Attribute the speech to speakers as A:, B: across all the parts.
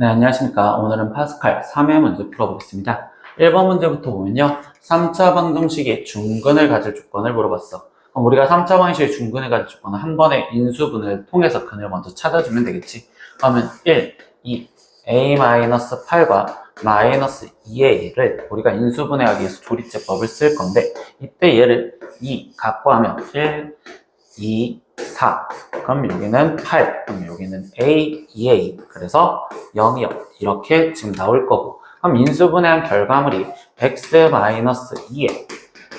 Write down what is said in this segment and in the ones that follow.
A: 네, 안녕하십니까. 오늘은 파스칼 3회 문제 풀어보겠습니다. 1번 문제부터 보면요. 3차 방정식의 중근을 가질 조건을 물어봤어. 그럼 우리가 3차 방정식의 중근을 가질 조건은 한 번에 인수분해를 통해서 근을 먼저 찾아주면 되겠지. 그러면 1, 2, a-8과 마이너스 2의 얘를 우리가 인수분해하기 위해서 조립제법을 쓸 건데, 이때 얘를 2 갖고 하면 1, 2, 4. 그럼 여기는 8. 그럼 여기는 A, 2A. 그래서 0, 0. 이렇게 지금 나올 거고. 그럼 인수분해한 결과물이 x-2에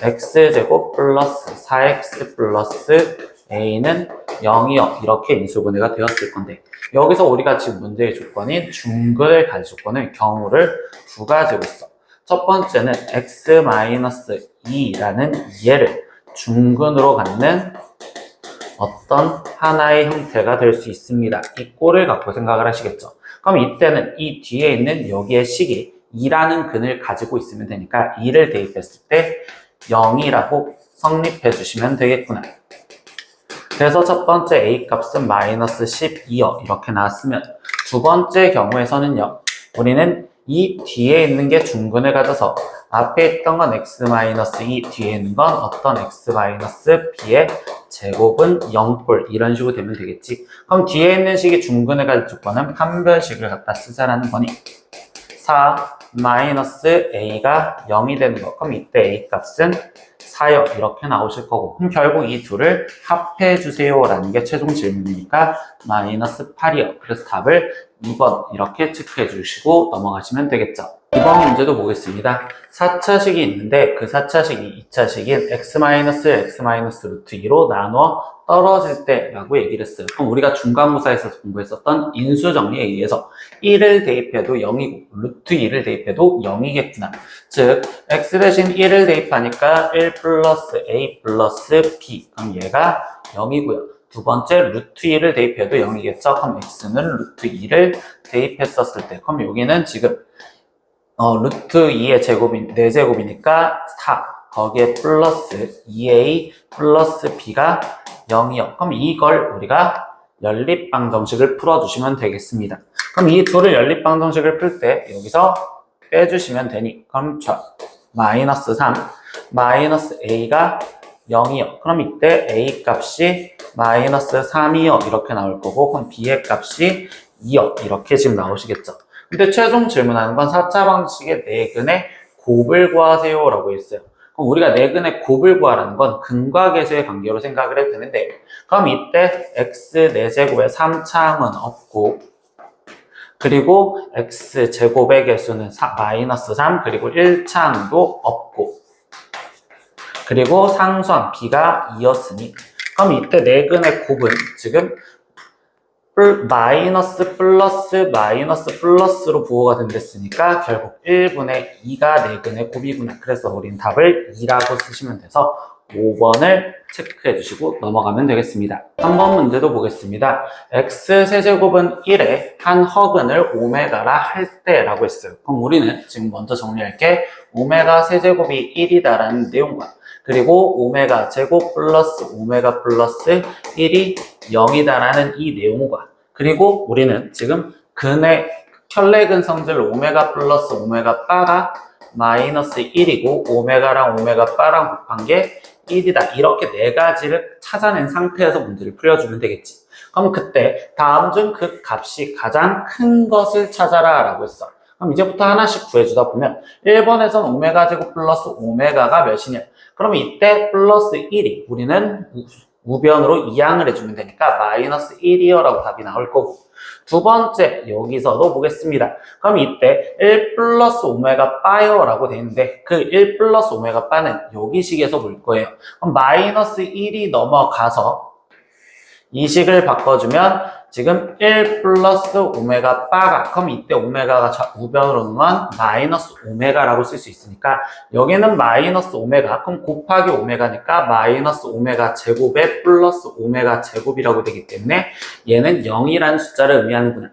A: x제곱 플러스 4x 플러스 a는 0, 0. 이렇게 인수분해가 되었을 건데, 여기서 우리가 지금 문제의 조건인 중근을 가질 조건은 경우를 두 가지로 있어. 첫 번째는 x-2라는 얘를 중근으로 갖는 어떤 하나의 형태가 될 수 있습니다. 이 꼴을 갖고 생각을 하시겠죠. 그럼 이때는 이 뒤에 있는 여기에 식이 2라는 근을 가지고 있으면 되니까 2를 대입했을 때 0이라고 성립해 주시면 되겠구나. 그래서 첫 번째 A 값은 마이너스 12요. 이렇게 나왔으면 두 번째 경우에서는요. 우리는 이 뒤에 있는 게 중근을 가져서 앞에 있던 건 x-2, 뒤에 있는 건 어떤 x-b의 제곱은 0꼴 이런 식으로 되면 되겠지. 그럼 뒤에 있는 식이 중근을 가질 조건은 판별식을 갖다 쓰자라는 거니 4-a가 0이 되는 거. 그럼 이때 a 값은 4요. 이렇게 나오실 거고, 그럼 결국 이 둘을 합해 주세요 라는 게 최종 질문이니까 마이너스 8이요. 그래서 답을 2번 이렇게 체크해 주시고 넘어가시면 되겠죠. 이번 문제도 보겠습니다. 4차식이 있는데 그 4차식이 2차식인 x-루트 2로 나눠 떨어질 때 라고 얘기를 했어요. 그럼 우리가 중간고사에서 공부했었던 인수정리에 의해서 1을 대입해도 0이고 루트 2를 대입해도 0이겠구나. 즉 x 대신 1을 대입하니까 1 플러스 a 플러스 b. 그럼 얘가 0이고요. 두 번째 루트 2를 대입해도 0이겠죠. 그럼 x는 루트 2를 대입했었을 때, 그럼 여기는 지금 루트 2의 제곱인 4제곱이니까 4. 거기에 플러스 2a 플러스 b가 0이요. 그럼 이걸 우리가 연립방정식을 풀어주시면 되겠습니다. 그럼 이 둘을 연립방정식을 풀 때 여기서 빼주시면 되니, 그럼 마이너스 3, 마이너스 a가 0이요. 그럼 이때 a 값이 마이너스 3이요. 이렇게 나올 거고, 그럼 b의 값이 2요. 이렇게 지금 나오시겠죠. 근데 최종 질문하는 건 4차 방정식의 내근의 곱을 구하세요 라고 했어요. 그럼 우리가 내근의 곱을 구하라는 건 근과 계수의 관계로 생각을 해도 되는데, 그럼 이때 x 4제곱의 3창은 없고, 그리고 x제곱의 개수는 마이너스 3, 그리고 1창도 없고, 그리고 상수항 b가 2였으니, 그럼 이때 내근의 곱은 지금 마이너스 플러스 마이너스 플러스로 부호가 된댔으니까 결국 1분의 2가 내근의 곱이구나. 그래서 우린 답을 2라고 쓰시면 돼서 5번을 체크해 주시고 넘어가면 되겠습니다. 3번 문제도 보겠습니다. x 세제곱은 1에 한 허근을 오메가라 할 때라고 했어요. 그럼 우리는 지금 먼저 정리할 게 오메가 세제곱이 1이다라는 내용과, 그리고 오메가 제곱 플러스 오메가 플러스 1이 0이다라는 이 내용과, 그리고 우리는 지금 근의 혈내근 성질 오메가 플러스 오메가 바가 마이너스 1이고 오메가랑 오메가 바랑 곱한 게 1이다. 이렇게 네 가지를 찾아낸 상태에서 문제를 풀어주면 되겠지. 그럼 그때 다음 중 그 값이 가장 큰 것을 찾아라 라고 했어. 그럼 이제부터 하나씩 구해주다 보면 1번에선 오메가 제곱 플러스 오메가가 몇이냐. 그럼 이때 플러스 1이 우리는 우변으로 이항을 해주면 되니까 마이너스 1이요 라고 답이 나올 거고, 두 번째 여기서도 보겠습니다. 그럼 이때 1 플러스 오메가 바요 라고 되어 있는데 그 1 플러스 오메가 바는 여기 식에서 볼 거예요. 그럼 마이너스 1이 넘어가서 이 식을 바꿔주면 지금 1 플러스 오메가 바가, 그럼 이때 오메가가 우변으로 놓으면 마이너스 오메가라고 쓸 수 있으니까 여기는 마이너스 오메가, 그럼 곱하기 오메가니까 마이너스 오메가 제곱에 플러스 오메가 제곱이라고 되기 때문에 얘는 0이라는 숫자를 의미하는구나.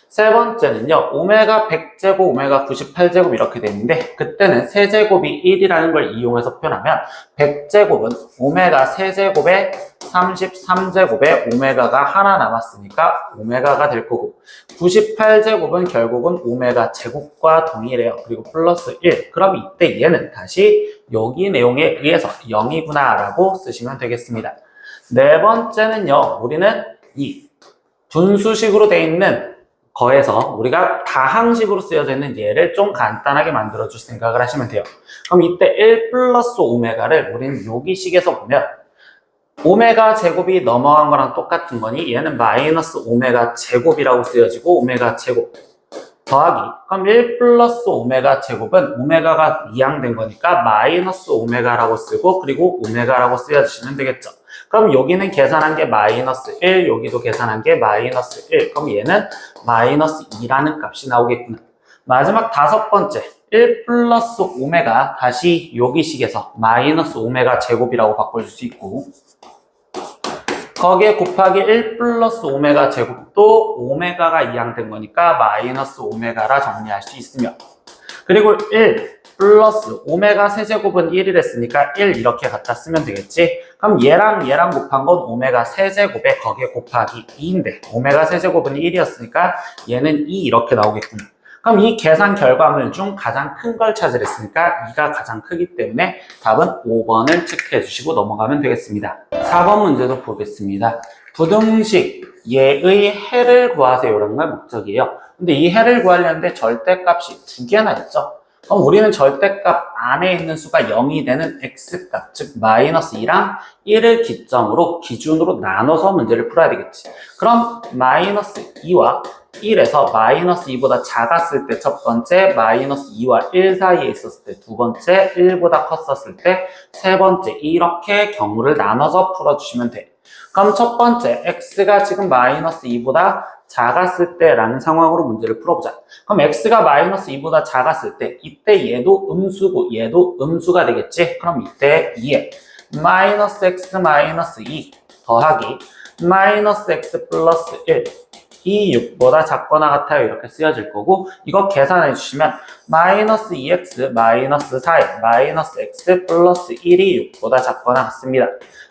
A: 세 번째는요, 오메가 100제곱, 오메가 98제곱 이렇게 돼 있는데, 그때는 세제곱이 1이라는 걸 이용해서 표현하면, 100제곱은 오메가 세제곱에 33제곱에 오메가가 하나 남았으니까 오메가가 될 거고, 98제곱은 결국은 오메가 제곱과 동일해요. 그리고 플러스 1. 그럼 이때 얘는 다시 여기 내용에 의해서 0이구나 라고 쓰시면 되겠습니다. 네 번째는요, 우리는 이 분수식으로 돼 있는 거에서 우리가 다항식으로 쓰여져 있는 얘를 좀 간단하게 만들어줄 생각을 하시면 돼요. 그럼 이때 1 플러스 오메가를 우리는 여기 식에서 보면 오메가 제곱이 넘어간 거랑 똑같은 거니 얘는 마이너스 오메가 제곱이라고 쓰여지고 오메가 제곱 더하기 그럼 1 플러스 오메가 제곱은 오메가가 이항된 거니까 마이너스 오메가라고 쓰고 그리고 오메가라고 쓰여주시면 되겠죠. 그럼 여기는 계산한 게 마이너스 1, 여기도 계산한 게 마이너스 1. 그럼 얘는 마이너스 2라는 값이 나오겠구나. 마지막 다섯 번째, 1 플러스 오메가 다시 여기 식에서 마이너스 오메가 제곱이라고 바꿔줄 수 있고 거기에 곱하기 1 플러스 오메가 제곱도 오메가가 이항된 거니까 마이너스 오메가라 정리할 수 있으며 그리고 1 플러스 오메가 세제곱은 1이랬으니까 1 이렇게 갖다 쓰면 되겠지. 그럼 얘랑 곱한 건 오메가 세제곱에 거기에 곱하기 2인데 오메가 세제곱은 1이었으니까 얘는 2 이렇게 나오겠군요. 그럼 이 계산 결과물 중 가장 큰 걸 찾으랬으니까 2가 가장 크기 때문에 답은 5번을 체크해 주시고 넘어가면 되겠습니다. 4번 문제도 보겠습니다. 부등식 얘의 해를 구하세요 라는 걸 목적이에요. 근데 이 해를 구하려는데 절대값이 두 개나 있죠. 그럼 우리는 절대값 안에 있는 수가 0이 되는 x값, 즉 마이너스 2랑 1을 기준으로 나눠서 문제를 풀어야 되겠지. 그럼 마이너스 2와 1에서 마이너스 2보다 작았을 때 첫 번째, 마이너스 2와 1 사이에 있었을 때 두 번째, 1보다 컸었을 때 세 번째 이렇게 경우를 나눠서 풀어주시면 돼. 그럼 첫 번째, x가 지금 마이너스 2보다 작았을 때라는 상황으로 문제를 풀어보자. 그럼 x가 마이너스 2보다 작았을 때 이때 얘도 음수고 얘도 음수가 되겠지. 그럼 이때 2에 마이너스 x 마이너스 2 더하기 마이너스 x 플러스 1 이 6보다 작거나 같아요 이렇게 쓰여질 거고 이거 계산해 주시면 마이너스 2x 마이너스 4에 마이너스 x 플러스 1이 6보다 작거나 같습니다.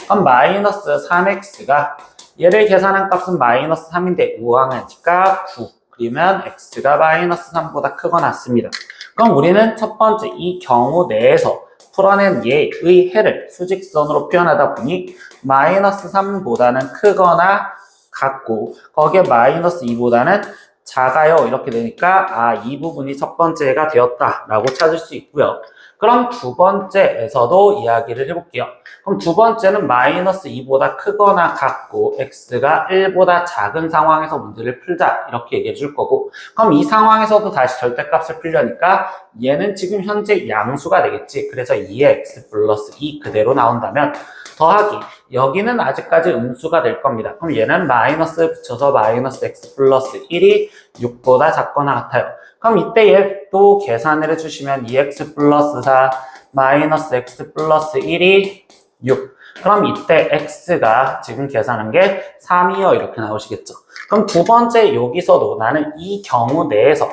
A: 그럼 마이너스 3x가 얘를 계산한 값은 마이너스 3인데 우항하니까 9 그러면 x가 마이너스 3보다 크거나 같습니다. 그럼 우리는 첫 번째 이 경우 내에서 풀어낸 얘의 해를 수직선으로 표현하다 보니 마이너스 3보다는 크거나 같고 거기에 마이너스 2보다는 작아요 이렇게 되니까 이 부분이 첫 번째가 되었다 라고 찾을 수 있고요. 그럼 두 번째에서도 이야기를 해볼게요. 그럼 두 번째는 마이너스 2보다 크거나 같고 x가 1보다 작은 상황에서 문제를 풀자 이렇게 얘기해 줄 거고 그럼 이 상황에서도 다시 절대값을 풀려니까 얘는 지금 현재 양수가 되겠지. 그래서 2의 x 플러스 2 그대로 나온다면 더하기 여기는 아직까지 음수가 될 겁니다. 그럼 얘는 마이너스 붙여서 마이너스 x 플러스 1이 6보다 작거나 같아요. 그럼 이때 얘도 계산을 해주시면 2x 플러스 4 마이너스 x 플러스 1이 6 그럼 이때 x가 지금 계산한 게 3이요 이렇게 나오시겠죠. 그럼 두 번째 여기서도 나는 이 경우 내에서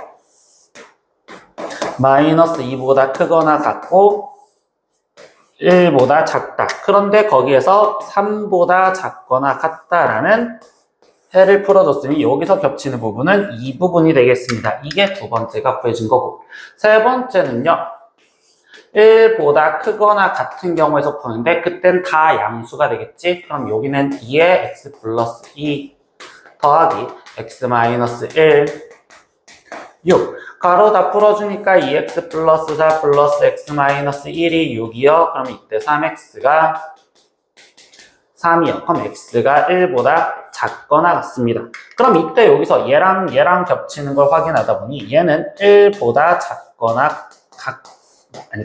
A: 마이너스 2보다 크거나 같고 1보다 작다. 그런데 거기에서 3보다 작거나 같다라는 해를 풀어줬으니 여기서 겹치는 부분은 이 부분이 되겠습니다. 이게 두 번째가 구해진 거고 세 번째는요. 1보다 크거나 같은 경우에서 푸는데 그땐 다 양수가 되겠지. 그럼 여기는 2의 x 플러스 2 더하기 x 마이너스 1 6 가로 다 풀어주니까 2x 플러스 4 플러스 x 마이너스 1이 6이요. 그럼 이때 3x가 3이요. 그럼 x가 1보다 작거나 같습니다. 그럼 이때 여기서 얘랑 겹치는 걸 확인하다 보니 얘는 1보다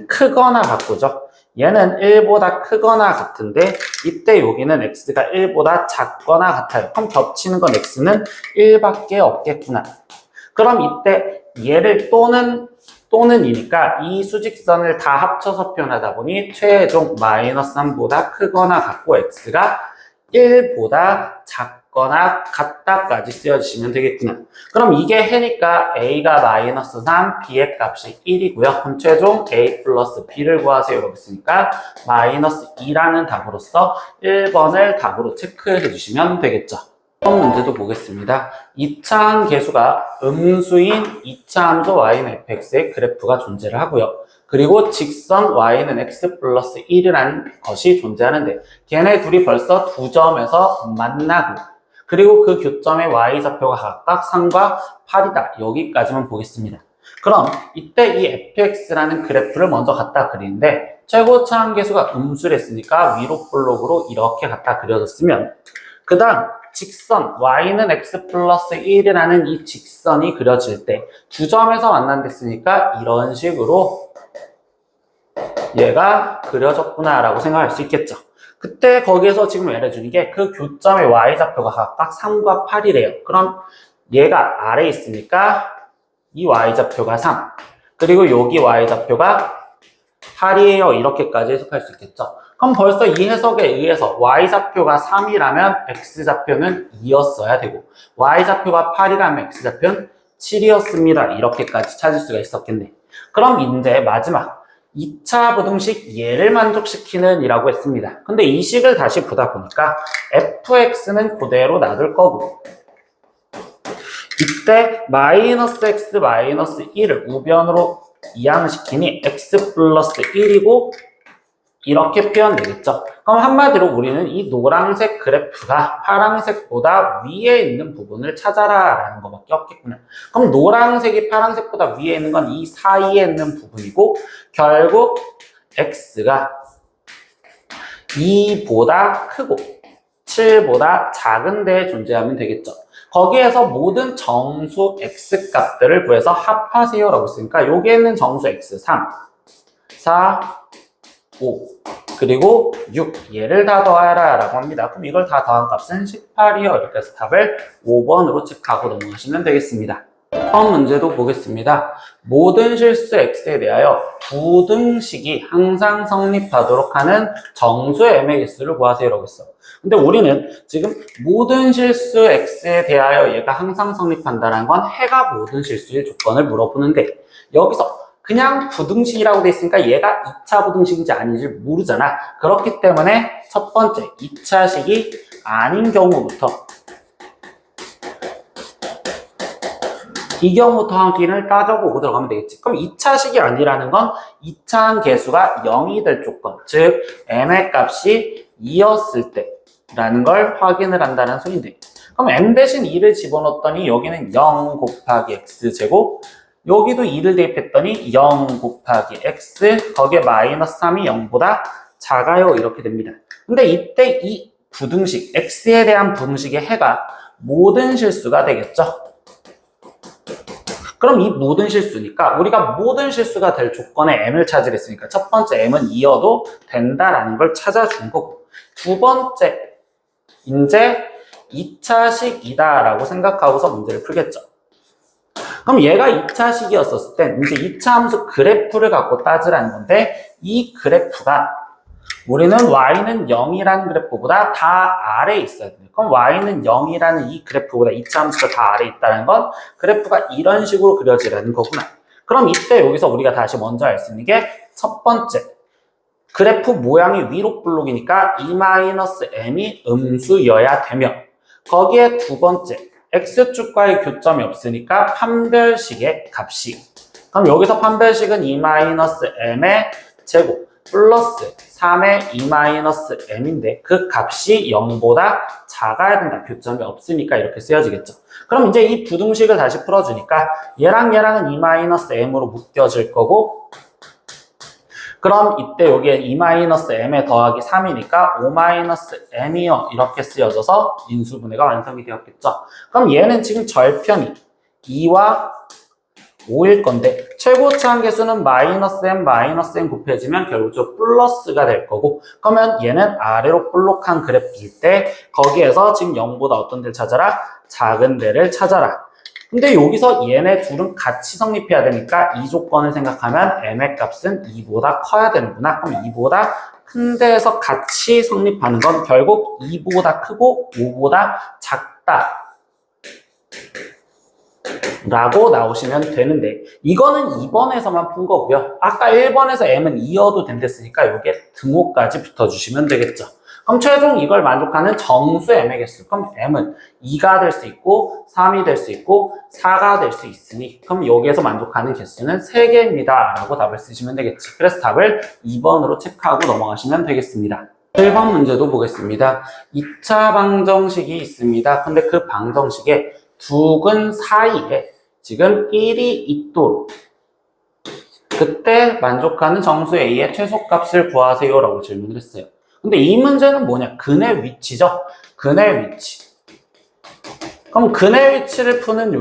A: 크거나 같고죠. 얘는 1보다 크거나 같은데 이때 여기는 x가 1보다 작거나 같아요. 그럼 겹치는 건 x는 1밖에 없겠구나. 그럼 이때 얘를 또는이니까 이 수직선을 다 합쳐서 표현하다 보니 최종 마이너스 3보다 크거나 같고 x가 1보다 같거나 같다까지 쓰여주시면 되겠구나. 그럼 이게 해니까 a가 마이너스 3, b의 값이 1이고요. 그럼 최종 a 플러스 b를 구하세요. 이렇게 있으니까 마이너스 2라는 답으로서 1번을 답으로 체크해 주시면 되겠죠. 이번 문제도 보겠습니다. 2차 계수가 음수인 2차 함수 y는 fx의 그래프가 존재를 하고요. 그리고 직선 y는 x 플러스 1이라는 것이 존재하는데 걔네 둘이 벌써 두 점에서 만나고 그리고 그 교점의 y좌표가 각각 3과 8이다. 여기까지만 보겠습니다. 그럼 이때 이 fx라는 그래프를 먼저 갖다 그리는데 최고차 함계수가 음수랬으니까 위로 볼록으로 이렇게 갖다 그려졌으면 그 다음 직선 y는 x 플러스 1이라는 이 직선이 그려질 때 두 점에서 만난댔으니까 이런 식으로 얘가 그려졌구나 라고 생각할 수 있겠죠. 그때 거기에서 지금 예를 주는 게 그 교점의 y좌표가 각각 3과 8이래요. 그럼 얘가 아래에 있으니까 이 y좌표가 3 그리고 여기 y좌표가 8이에요. 이렇게까지 해석할 수 있겠죠. 그럼 벌써 이 해석에 의해서 y좌표가 3이라면 x좌표는 2였어야 되고 y좌표가 8이라면 x좌표는 7이었습니다. 이렇게까지 찾을 수가 있었겠네. 그럼 이제 마지막 2차 부등식 얘를 만족시키는 이라고 했습니다. 근데 이 식을 다시 보다 보니까 fx는 그대로 놔둘 거고 이때 마이너스 x 마이너스 1을 우변으로 이항시키니 x 플러스 1이고 이렇게 표현되겠죠. 그럼 한마디로 우리는 이 노란색 그래프가 파란색보다 위에 있는 부분을 찾아라 라는 것밖에 없겠구나. 그럼 노란색이 파란색보다 위에 있는 건 이 사이에 있는 부분이고 결국 x가 2보다 크고 7보다 작은 데에 존재하면 되겠죠. 거기에서 모든 정수 x 값들을 구해서 합하세요 라고 했으니까 여기에 있는 정수 x 3, 4, 5 그리고 6 얘를 다 더해라 라고 합니다. 그럼 이걸 다 더한 값은 18이요. 이렇게 해서 답을 5번으로 체크하고 넘어가시면 되겠습니다. 다음 문제도 보겠습니다. 모든 실수 x에 대하여 부등식이 항상 성립하도록 하는 정수의 m의 개수를 구하세요 라고 했어. 근데 우리는 지금 모든 실수 x에 대하여 얘가 항상 성립한다는 건 해가 모든 실수의 조건을 물어보는데 여기서 그냥 부등식이라고 돼 있으니까 얘가 2차 부등식인지 아닌지 모르잖아. 그렇기 때문에 첫 번째 2차식이 아닌 경우부터 이 경우부터 확인을 따져보고 들어가면 되겠지. 그럼 2차식이 아니라는 건 2차 계수가 0이 될 조건, 즉 m의 값이 2였을 때 라는 걸 확인을 한다는 소리인데 그럼 m 대신 2를 집어넣었더니 여기는 0 곱하기 x제곱 여기도 2를 대입했더니 0 곱하기 x 거기에 마이너스 3이 0보다 작아요 이렇게 됩니다. 근데 이때 이 부등식 x에 대한 부등식의 해가 모든 실수가 되겠죠. 그럼 이 모든 실수니까 우리가 모든 실수가 될 조건의 m을 찾으랬으니까 첫 번째 m은 2여도 된다라는 걸 찾아준 거고 두 번째 이제 2차식이다 라고 생각하고서 문제를 풀겠죠. 그럼 얘가 2차식이었을 때 이제 2차 함수 그래프를 갖고 따지라는 건데 이 그래프가 우리는 y는 0이라는 그래프보다 다 아래에 있어야 돼요. 그럼 y는 0이라는 이 그래프보다 2차 함수가 다 아래에 있다는 건 그래프가 이런 식으로 그려지라는 거구나. 그럼 이때 여기서 우리가 다시 먼저 알 수 있는 게 첫 번째 그래프 모양이 위로 볼록이니까 e-m이 음수여야 되며 거기에 두 번째 x축과의 교점이 없으니까 판별식의 값이 그럼 여기서 판별식은 e-m의 제곱 플러스 3의 e-m인데 그 값이 0보다 작아야 된다. 교점이 없으니까 이렇게 쓰여지겠죠. 그럼 이제 이 부등식을 다시 풀어주니까 얘랑 얘랑은 e-m으로 묶여질 거고 그럼 이때 여기에 e-m에 더하기 3이니까 5-m이요. 이렇게 쓰여져서 인수분해가 완성이 되었겠죠. 그럼 얘는 지금 절편이 2와 5일 건데 최고차 함계수는 -m 곱해지면 결국적으로 플러스가 될 거고 그러면 얘는 아래로 볼록한 그래프일 때 거기에서 지금 0보다 어떤 데를 찾아라? 작은 데를 찾아라. 근데 여기서 얘네 둘은 같이 성립해야 되니까 이 조건을 생각하면 m의 값은 2보다 커야 되는구나. 그럼 2보다 큰 데에서 같이 성립하는 건 결국 2보다 크고 5보다 작다 라고 나오시면 되는데, 이거는 2번에서만 푼 거고요. 아까 1번에서 m은 2여도 된댔으니까 이게 등호까지 붙여주시면 되겠죠. 그럼 최종 이걸 만족하는 정수 m의 개수, 그럼 m은 2가 될 수 있고 3이 될 수 있고 4가 될 수 있으니, 그럼 여기에서 만족하는 개수는 3개입니다 라고 답을 쓰시면 되겠지. 그래서 답을 2번으로 체크하고 넘어가시면 되겠습니다. 1번 문제도 보겠습니다. 2차 방정식이 있습니다. 근데 그 방정식에 두 근 사이에 지금 1이 있도록, 그때 만족하는 정수 A의 최소값을 구하세요 라고 질문을 했어요. 근데 이 문제는 뭐냐? 근의 위치죠. 근의 위치. 그럼 근의 위치를 푸는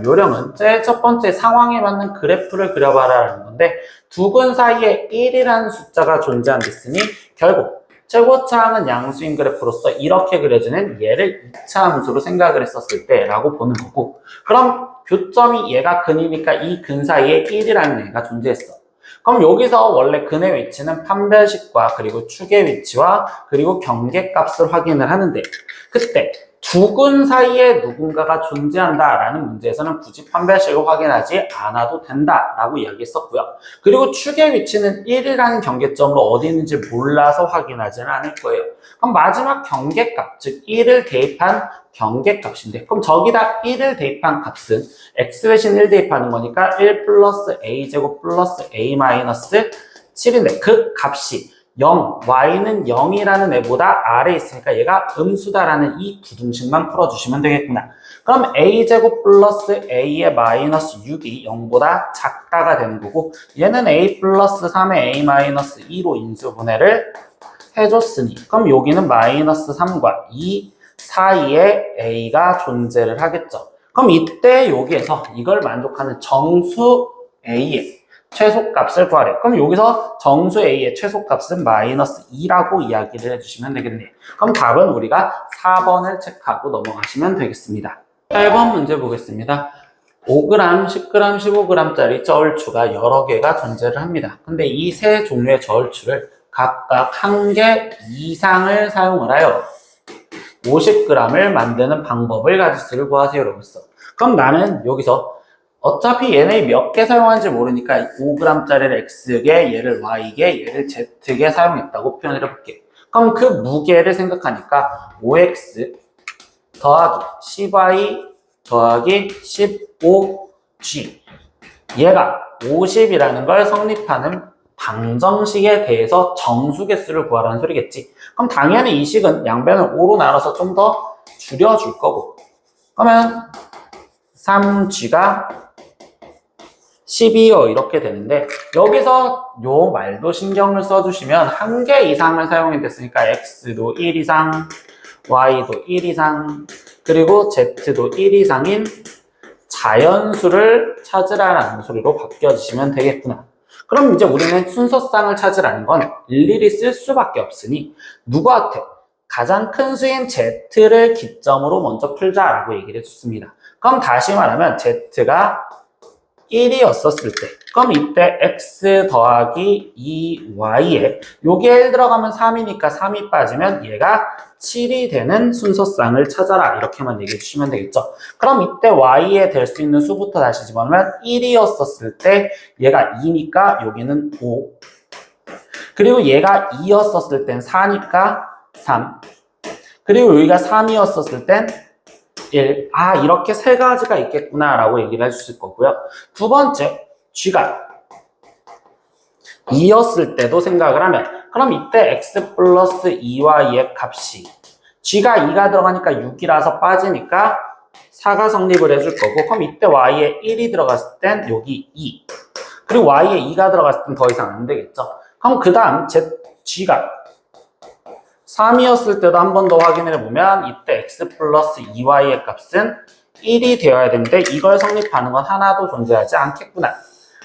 A: 요령은 제일 첫 번째 상황에 맞는 그래프를 그려봐라 라는 건데, 두 근 사이에 1이라는 숫자가 존재한댔으니 결국 최고차항은 양수인 그래프로서 이렇게 그려지는 얘를 2차 함수로 생각을 했었을 때 라고 보는 거고, 그럼 교점이 얘가 근이니까 이 근 사이에 1이라는 애가 존재했어. 그럼 여기서 원래 근의 위치는 판별식과 그리고 축의 위치와 그리고 경계값을 확인을 하는데, 그때 두 근 사이에 누군가가 존재한다라는 문제에서는 굳이 판별식을 확인하지 않아도 된다라고 이야기했었고요. 그리고 축의 위치는 1이라는 경계점으로 어디 있는지 몰라서 확인하지는 않을 거예요. 그럼 마지막 경계값, 즉 1을 대입한 경계값인데, 그럼 저기다 1을 대입한 값은 x 대신 1 대입하는 거니까 1 플러스 a제곱 플러스 a 마이너스 7인데 그 값이 0, y는 0이라는 애보다 아래에 있으니까 얘가 음수다라는 이 부등식만 풀어주시면 되겠구나. 그럼 a제곱 플러스 a의 마이너스 6이 0보다 작다가 되는 거고, 얘는 a 플러스 3의 a 마이너스 2로 인수분해를 해줬으니, 그럼 여기는 마이너스 3과 2 사이에 a가 존재를 하겠죠. 그럼 이때 여기에서 이걸 만족하는 정수 a의 최소값을 구하래. 그럼 여기서 정수 A의 최소값은 마이너스 2라고 이야기를 해주시면 되겠네요. 그럼 답은 우리가 4번을 체크하고 넘어가시면 되겠습니다. 8번 문제 보겠습니다. 5g, 10g, 15g짜리 저울추가 여러 개가 존재를 합니다. 근데 이 세 종류의 저울추를 각각 1개 이상을 사용을 하여 50g을 만드는 방법을 가지수를 구하세요 라고 했어. 그럼 나는 여기서 어차피 얘네 몇 개 사용하는지 모르니까 5g짜리를 X개, 얘를 Y개, 얘를 Z개 사용했다고 표현을 해볼게. 그럼 그 무게를 생각하니까 5X 더하기 10Y 더하기 15G, 얘가 50이라는 걸 성립하는 방정식에 대해서 정수 개수를 구하라는 소리겠지. 그럼 당연히 이 식은 양변을 5로 나눠서 좀 더 줄여줄 거고, 그러면 3G가 12요 이렇게 되는데, 여기서 요 말도 신경을 써주시면 1개 이상을 사용이 됐으니까 X도 1 이상, Y도 1 이상, 그리고 Z도 1 이상인 자연수를 찾으라는 소리로 바뀌어주시면 되겠구나. 그럼 이제 우리는 순서쌍을 찾으라는 건 일일이 쓸 수밖에 없으니 누구한테? 가장 큰 수인 Z를 기점으로 먼저 풀자라고 얘기를 해줬습니다. 그럼 다시 말하면 Z가 1이었었을 때, 그럼 이때 x 더하기 2y에 여기에 1 들어가면 3이니까 3이 빠지면 얘가 7이 되는 순서쌍을 찾아라 이렇게만 얘기해 주시면 되겠죠. 그럼 이때 y에 될 수 있는 수부터 다시 집어넣으면 1이었었을 때 얘가 2니까 여기는 5, 그리고 얘가 2였었을 땐 4니까 3, 그리고 여기가 3이었었을 땐 1. 아, 이렇게 세 가지가 있겠구나 라고 얘기를 해주실 거고요. 두 번째, G가 2였을 때도 생각을 하면, 그럼 이때 X 플러스 2Y의 값이 G가 2가 들어가니까 6이라서 빠지니까 4가 성립을 해줄 거고, 그럼 이때 Y에 1이 들어갔을 땐 여기 2, 그리고 Y에 2가 들어갔을 땐 더 이상 안 되겠죠. 그럼 그 다음 G가 3이었을 때도 한 번 더 확인해 보면 이때 x 플러스 2y의 값은 1이 되어야 되는데 이걸 성립하는 건 하나도 존재하지 않겠구나.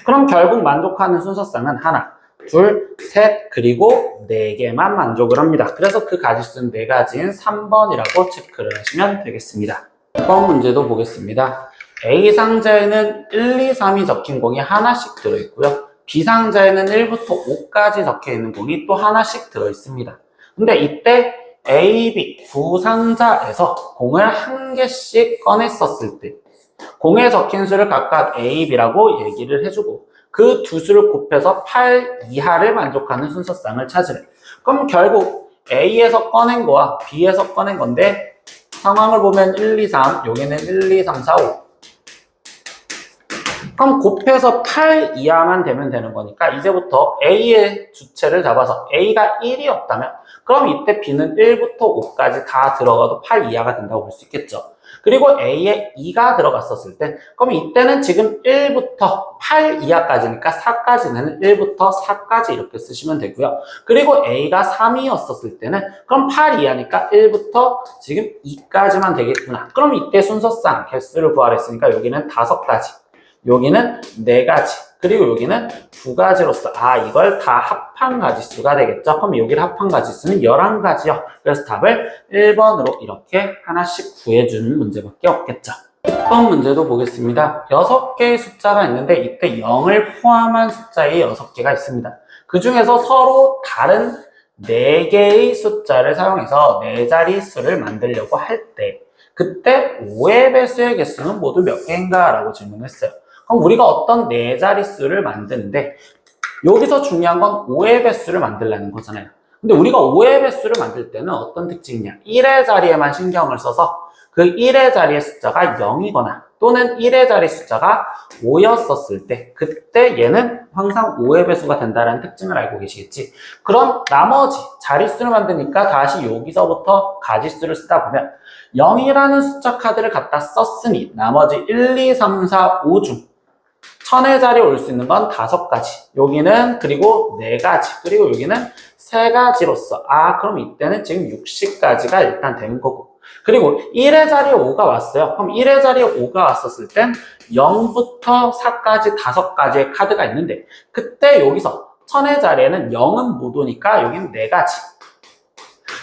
A: 그럼 결국 만족하는 순서쌍은 하나, 둘, 셋, 그리고 4개만 만족을 합니다. 그래서 그 가지수는 4가지인 3번이라고 체크를 하시면 되겠습니다. 2번 문제도 보겠습니다. A 상자에는 1, 2, 3이 적힌 공이 하나씩 들어있고요. B상자에는 1부터 5까지 적혀 있는 공이 또 하나씩 들어 있습니다. 근데 이때 A, B 두 상자에서 공을 한 개씩 꺼냈었을 때 공에 적힌 수를 각각 A, B라고 얘기를 해주고 그 두 수를 곱해서 8 이하를 만족하는 순서쌍을 찾으래. 그럼 결국 A에서 꺼낸 거와 B에서 꺼낸 건데 상황을 보면 1, 2, 3 여기는 1, 2, 3, 4, 5 그럼 곱해서 8 이하만 되면 되는 거니까 이제부터 A의 주체를 잡아서 A가 1이었다면 그럼 이때 B는 1부터 5까지 다 들어가도 8 이하가 된다고 볼 수 있겠죠. 그리고 A에 2가 들어갔었을 때 그럼 이때는 지금 1부터 8 이하까지니까 4까지는 1부터 4까지 이렇게 쓰시면 되고요. 그리고 A가 3이었었을 때는 그럼 8 이하니까 1부터 지금 2까지만 되겠구나. 그럼 이때 순서상 개수를 구하랬으니까 여기는 5가지 여기는 4가지 그리고 여기는 2가지로서 이걸 다 합한 가지수가 되겠죠. 그럼 여기를 합한 가지수는 11가지요. 그래서 답을 1번으로 이렇게 하나씩 구해주는 문제밖에 없겠죠. 6번 문제도 보겠습니다. 6개의 숫자가 있는데 이때 0을 포함한 숫자의 6개가 있습니다. 그 중에서 서로 다른 4개의 숫자를 사용해서 4자리 수를 만들려고 할 때 그때 5의 배수의 개수는 모두 몇 개인가? 라고 질문했어요. 그럼 우리가 어떤 4자리 수를 만드는데 여기서 중요한 건 5의 배수를 만들라는 거잖아요. 근데 우리가 5의 배수를 만들 때는 어떤 특징이냐? 1의 자리에만 신경을 써서 그 1의 자리의 숫자가 0이거나 또는 1의 자리 숫자가 5였었을 때 그때 얘는 항상 5의 배수가 된다는 특징을 알고 계시겠지? 그럼 나머지 자릿수를 만드니까 다시 여기서부터 가지수를 쓰다 보면 0이라는 숫자 카드를 갖다 썼으니 나머지 1, 2, 3, 4, 5 중 1000의 자리에 올 수 있는 건 5가지 여기는 그리고 4가지 그리고 여기는 3가지로서 그럼 이때는 지금 60가지가 일단 되는 거고 그리고 1의 자리에 5가 왔어요. 그럼 1의 자리에 5가 왔었을 땐 0부터 4까지 5가지의 카드가 있는데 그때 여기서 1000의 자리에는 0은 못 오니까 여기는 4가지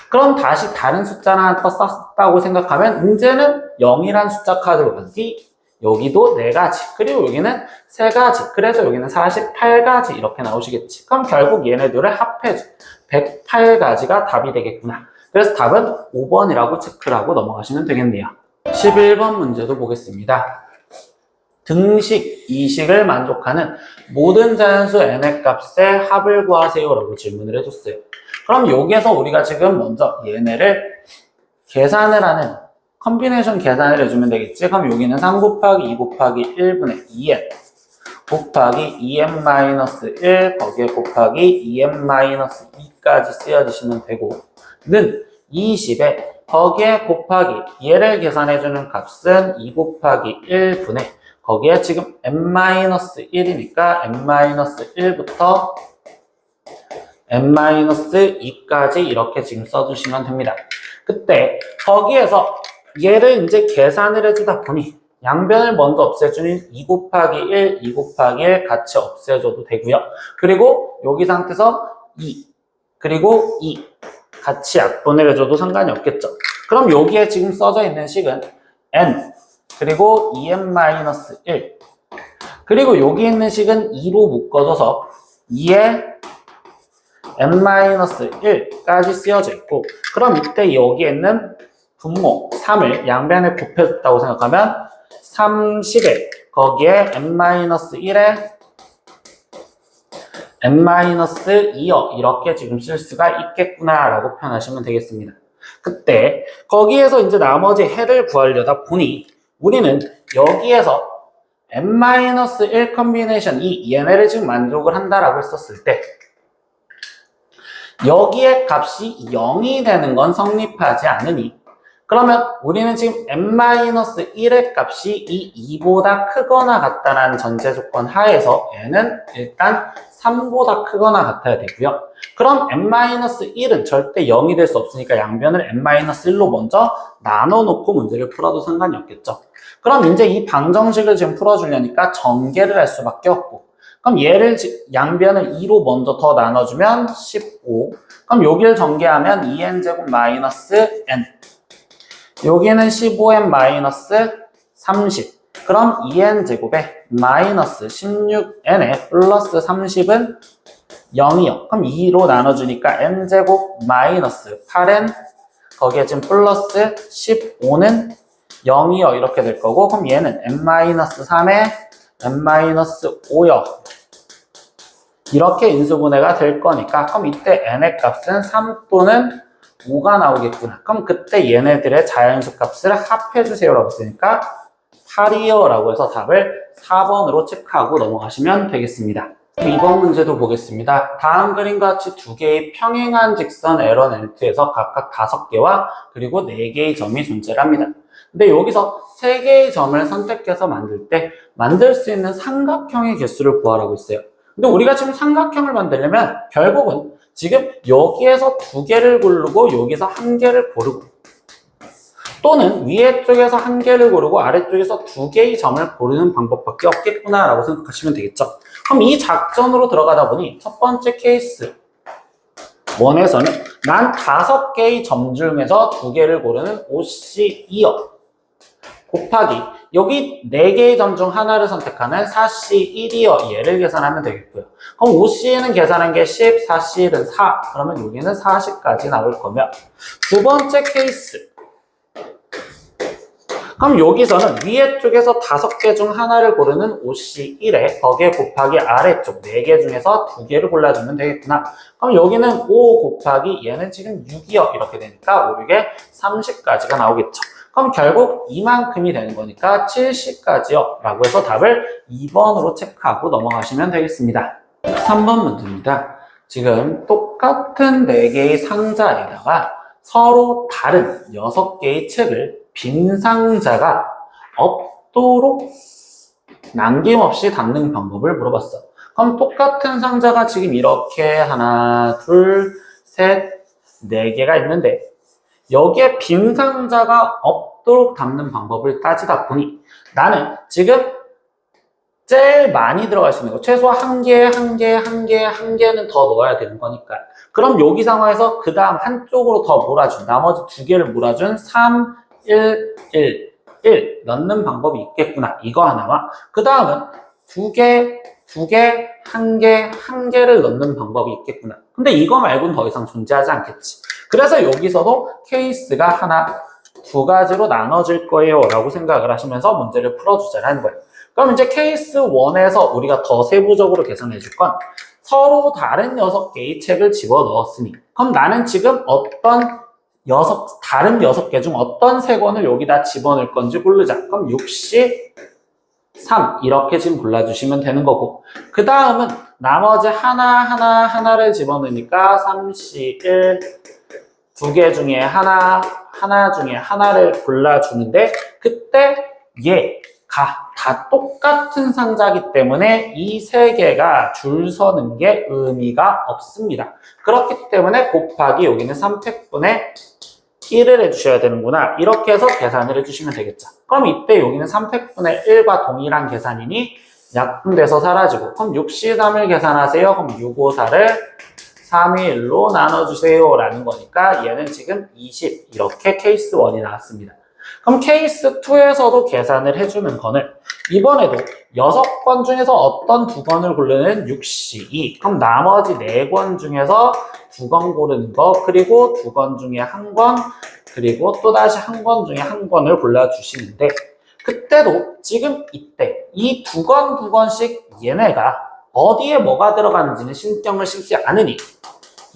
A: 그럼 다시 다른 숫자를 하나 더 썼다고 생각하면 이제는 0이란 숫자 카드로 가지 여기도 4가지 그리고 여기는 3가지 그래서 여기는 48가지 이렇게 나오시겠지. 그럼 결국 얘네들을 합해줘 108가지가 답이 되겠구나. 그래서 답은 5번이라고 체크를 하고 넘어가시면 되겠네요. 11번 문제도 보겠습니다. 등식, 이식을 만족하는 모든 자연수 n의 값의 합을 구하세요 라고 질문을 해줬어요. 그럼 여기에서 우리가 지금 먼저 얘네를 계산을 하는 컨비네이션 계산을 해주면 되겠지. 그럼 여기는 3 곱하기 2 곱하기 1분의 2n 곱하기 2n-1 거기에 곱하기 2n-2까지 쓰여지시면 되고 는 20에 거기에 곱하기 얘를 계산해주는 값은 2 곱하기 1분의 거기에 지금 n-1이니까 n-1부터 n-2까지 이렇게 지금 써주시면 됩니다. 그때 거기에서 얘를 이제 계산을 해주다 보니 양변을 먼저 없애주는 2 곱하기 1, 2 곱하기 1 같이 없애줘도 되고요. 그리고 여기 상태에서 2, 그리고 2 같이 약분을 해줘도 상관이 없겠죠. 그럼 여기에 지금 써져 있는 식은 n, 그리고 2n-1 그리고 여기 있는 식은 2로 묶어줘서 2에 n-1까지 쓰여져 있고 그럼 이때 여기에 있는 분모 3을 양변에 곱해줬다고 생각하면 30에 거기에 n-1에 n-2여 이렇게 지금 쓸 수가 있겠구나 라고 표현하시면 되겠습니다. 그때 거기에서 이제 나머지 해를 구하려다 보니 우리는 여기에서 n-1 컨비네이션 이 얘네를 지금 만족을 한다라고 했었을 때 여기에 값이 0이 되는 건 성립하지 않으니 그러면 우리는 지금 n-1의 값이 이 2보다 크거나 같다는 전제 조건 하에서 n은 일단 3보다 크거나 같아야 되고요. 그럼 n-1은 절대 0이 될 수 없으니까 양변을 n-1로 먼저 나눠놓고 문제를 풀어도 상관이 없겠죠. 그럼 이제 이 방정식을 지금 풀어주려니까 전개를 할 수밖에 없고 그럼 얘를 양변을 2로 먼저 더 나눠주면 15 그럼 여기를 전개하면 2n제곱 마이너스 n 여기는 15n 마이너스 30 그럼 2n제곱에 마이너스 16n에 플러스 30은 0이요. 그럼 2로 나눠주니까 n제곱 마이너스 8n 거기에 지금 플러스 15는 0이요. 이렇게 될 거고 그럼 얘는 n-3에 n-5요. 이렇게 인수분해가 될 거니까 그럼 이때 n의 값은 3 또는 5가 나오겠구나. 그럼 그때 얘네들의 자연수 값을 합해주세요 라고 했으니까 8이요 라고 해서 답을 4번으로 체크하고 넘어가시면 되겠습니다. 2번 문제도 보겠습니다. 다음 그림과 같이 두 개의 평행한 직선 L1, L2에서 각각 5개와 그리고 4개의 점이 존재를 합니다. 근데 여기서 3개의 점을 선택해서 만들 때 만들 수 있는 삼각형의 개수를 구하라고 했어요. 근데 우리가 지금 삼각형을 만들려면 결국은 지금 여기에서 2개를 고르고 여기서 1개를 고르고 또는 위에 쪽에서 1개를 고르고 아래쪽에서 2개의 점을 고르는 방법밖에 없겠구나 라고 생각하시면 되겠죠. 그럼 이 작전으로 들어가다 보니 첫 번째 케이스 1에서는 난 5개의 점 중에서 2개를 고르는 OC2요 곱하기 여기 4개의 점 중 하나를 선택하는 4C1이요. 얘를 계산하면 되겠고요. 그럼 5C는 계산한 게 10, 4C는 4. 그러면 여기는 40까지 나올 거며 두 번째 케이스 그럼 여기서는 위에 쪽에서 5개 중 하나를 고르는 OC1에 거기에 곱하기 아래쪽 4개 중에서 2개를 골라주면 되겠구나. 그럼 여기는 5 곱하기 얘는 지금 6이요. 이렇게 되니까 5, 6에 30까지가 나오겠죠. 그럼 결국 이만큼이 되는 거니까 70까지요 라고 해서 답을 2번으로 체크하고 넘어가시면 되겠습니다. 3번 문제입니다. 지금 똑같은 4개의 상자에다가 서로 다른 6개의 책을 빈 상자가 없도록 남김없이 닫는 방법을 물어봤어. 그럼 똑같은 상자가 지금 이렇게 하나, 둘, 셋, 4개가 있는데 여기에 빈 상자가 없도록 담는 방법을 따지다 보니 나는 지금 제일 많이 들어갈 수 있는 거 최소 1개, 1개, 1개, 1개는 더 넣어야 되는 거니까 그럼 여기 상황에서 그 다음 한쪽으로 더 몰아준 나머지 2개를 몰아준 3, 1, 1, 1 넣는 방법이 있겠구나. 이거 하나와 그 다음은 2개, 2개, 1개, 1개를 넣는 방법이 있겠구나. 근데 이거 말고는 더 이상 존재하지 않겠지. 그래서 여기서도 케이스가 하나, 2가지로 나눠질 거예요 라고 생각을 하시면서 문제를 풀어주자는 거예요. 그럼 이제 케이스 1에서 우리가 더 세부적으로 계산해 줄 건 서로 다른 6개의 책을 집어넣었으니 그럼 나는 지금 다른 6개 중 어떤 3권을 여기다 집어넣을 건지 고르자. 그럼 6C 3 이렇게 지금 골라주시면 되는 거고 그 다음은 나머지 하나를 집어넣으니까 3C 1 2개 중에 하나 중에 하나를 골라주는데 그때 얘가 다 똑같은 상자이기 때문에 이 3개가 줄 서는 게 의미가 없습니다. 그렇기 때문에 곱하기 여기는 3팩분의 1을 해주셔야 되는구나. 이렇게 해서 계산을 해주시면 되겠죠. 그럼 이때 여기는 3팩분의 1과 동일한 계산이니 약분돼서 사라지고 그럼 6C3을 계산하세요. 그럼 654를 3이 1로 나눠주세요 라는 거니까 얘는 지금 20 이렇게 케이스 1이 나왔습니다. 그럼 케이스 2에서도 계산을 해주는 건을 이번에도 6권 중에서 어떤 2권을 고르는 6C2 그럼 나머지 4권 중에서 2권 고르는 거 그리고 2권 중에 1권 그리고 또다시 1권 중에 1권을 골라주시는데 그때도 지금 이때 이 2권씩 얘네가 어디에 뭐가 들어가는지는 신경을 쓰지 않으니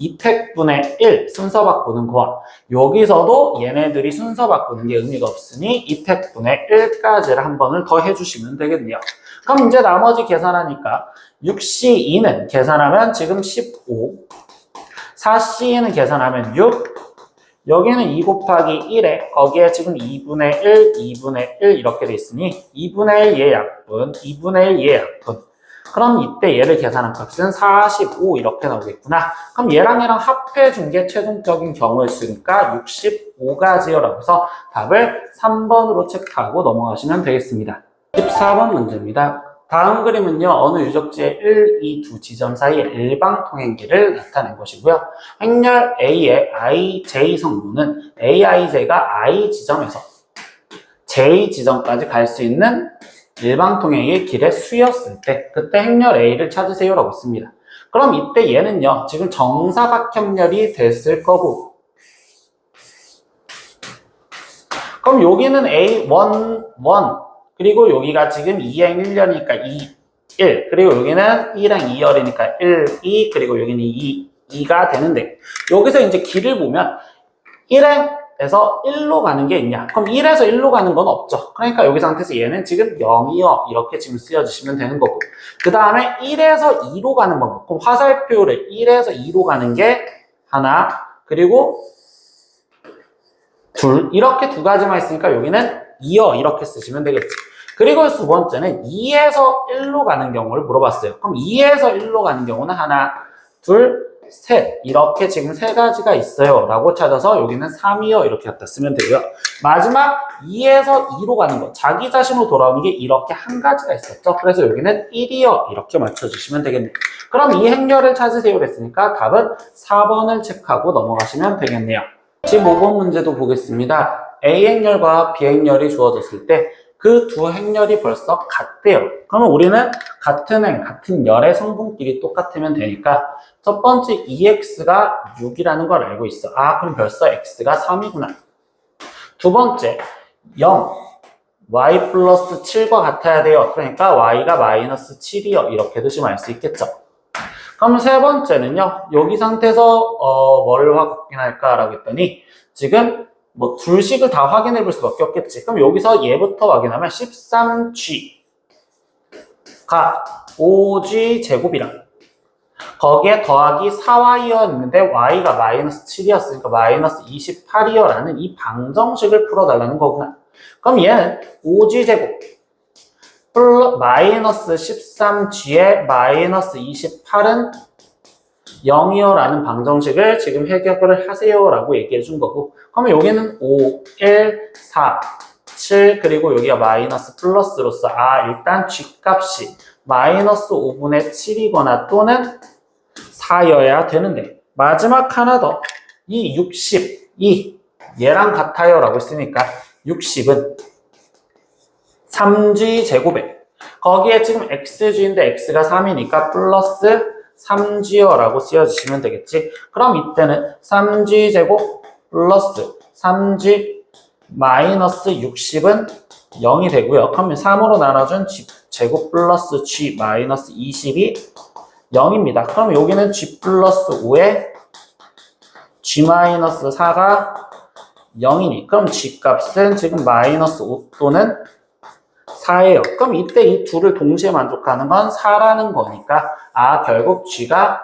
A: 2팩분의 1 순서 바꾸는 거와 여기서도 얘네들이 순서 바꾸는 게 의미가 없으니 2팩분의 1까지를 한 번을 더 해주시면 되겠네요. 그럼 이제 나머지 계산하니까 6C2는 계산하면 지금 15 4C는 계산하면 6 여기는 2 곱하기 1에 거기에 지금 2분의 1, 2분의 1 이렇게 돼 있으니 2분의 1 얘 약분, 2분의 1 얘 약분 그럼 이때 얘를 계산한 값은 45 이렇게 나오겠구나. 그럼 얘랑 합해 준 게 최종적인 경우였으니까 65가지요 라고 해서 답을 3번으로 체크하고 넘어가시면 되겠습니다. 14번 문제입니다. 다음 그림은요 어느 유적지의 1, 2, 2 지점 사이의 일방통행기를 나타낸 것이고요. 행렬 A의 IJ 성분은 AIJ가 I 지점에서 J 지점까지 갈 수 있는 일방통행의 길의 수였을 때 그때 행렬 A를 찾으세요라고 했습니다. 그럼 이때 얘는요. 지금 정사각형렬이 됐을 거고 그럼 여기는 A1, 1 그리고 여기가 지금 2행 1열이니까 2, 1 그리고 여기는 1행 2열이니까 1, 2 그리고 여기는 2, 2가 되는데 여기서 이제 길을 보면 1행에서 1로 가는 게 있냐? 그럼 1에서 1로 가는 건 없죠. 그러니까 여기 상태에서 얘는 지금 0이요. 이렇게 지금 쓰여주시면 되는 거고 그 다음에 1에서 2로 가는 방법. 그럼 화살표를 1에서 2로 가는 게 하나 그리고 둘 이렇게 두 가지만 있으니까 여기는 2요. 이렇게 쓰시면 되겠지. 그리고 두 번째는 2에서 1로 가는 경우를 물어봤어요. 그럼 2에서 1로 가는 경우는 하나, 둘, 셋 이렇게 지금 세 가지가 있어요 라고 찾아서 여기는 3이요 이렇게 갖다 쓰면 되고요. 마지막 2에서 2로 가는 거 자기 자신으로 돌아오는 게 이렇게 한 가지가 있었죠. 그래서 여기는 1이요 이렇게 맞춰주시면 되겠네요. 그럼 이 행렬을 찾으세요 그랬으니까 답은 4번을 체크하고 넘어가시면 되겠네요. 15번 문제도 보겠습니다. A 행렬과 B 행렬이 주어졌을 때 그 두 행렬이 벌써 같대요. 그러면 우리는 같은 행, 같은 열의 성분끼리 똑같으면 되니까 첫 번째 2x가 6이라는 걸 알고 있어. 아, 그럼 벌써 x가 3이구나. 두 번째 0, y 플러스 7과 같아야 돼요. 그러니까 y가 마이너스 7이요. 이렇게 두시면 알 수 있겠죠. 그럼 세 번째는요. 여기 상태에서 뭘 확인할까라고 했더니 지금 뭐 둘식을 다 확인해 볼 수밖에 없겠지. 그럼 여기서 얘부터 확인하면 13g가 5g 제곱이랑 거기에 더하기 4y였는데 y가 마이너스 7이었으니까 마이너스 28이요라는 이 방정식을 풀어달라는 거구나. 그럼 얘는 5g 제곱 마이너스 13g에 마이너스 28은 0이요라는 방정식을 지금 해결을 하세요라고 얘기해 준 거고 그러면 여기는 5, 1, 4, 7 그리고 여기가 마이너스 플러스로서 일단 g값이 마이너스 5분의 7이거나 또는 4여야 되는데 마지막 하나 더 이 60이 얘랑 같아요 라고 했으니까 60은 3g 제곱에 거기에 지금 xg인데 x가 3이니까 플러스 3g요 라고 쓰여주시면 되겠지. 그럼 이때는 3g 제곱 플러스 3g 마이너스 60은 0이 되고요. 그러면 3으로 나눠준 g 제곱 플러스 g 마이너스 20이 0입니다. 그럼 여기는 g 플러스 5에 g 마이너스 4가 0이니 그럼 g 값은 지금 마이너스 5 또는 4예요. 그럼 이때 이 둘을 동시에 만족하는 건 4라는 거니까 결국 g가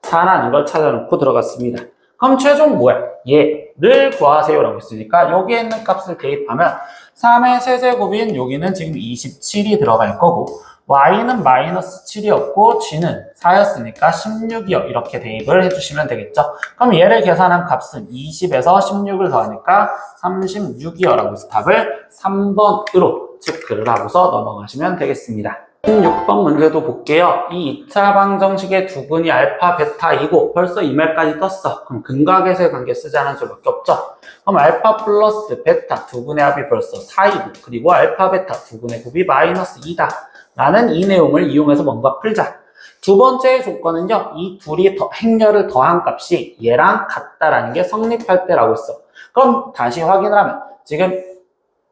A: 4라는 걸 찾아놓고 들어갔습니다. 그럼 최종 뭐야? 얘를 구하세요 라고 했으니까 여기에 있는 값을 대입하면 3의 세제곱인 여기는 지금 27이 들어갈 거고 y는 마이너스 7이었고 g는 4였으니까 16이요. 이렇게 대입을 해주시면 되겠죠. 그럼 얘를 계산한 값은 20에서 16을 더하니까 36이요 라고 해서 답을 3번으로 체크를 하고서 넘어가시면 되겠습니다. 16번 문제도 볼게요. 이 2차 방정식의 두 분이 알파, 베타이고 벌써 이 말까지 떴어. 그럼 근각에서의 관계 쓰지 않을 수밖에 없죠. 그럼 알파 플러스 베타 두 분의 합이 벌써 4이고 그리고 알파, 베타 두 분의 곱이 마이너스 2다. 라는 이 내용을 이용해서 뭔가 풀자. 두 번째 조건은요. 이 둘이 행렬을 더한 값이 얘랑 같다라는 게 성립할 때라고 했어. 그럼 다시 확인을 하면 지금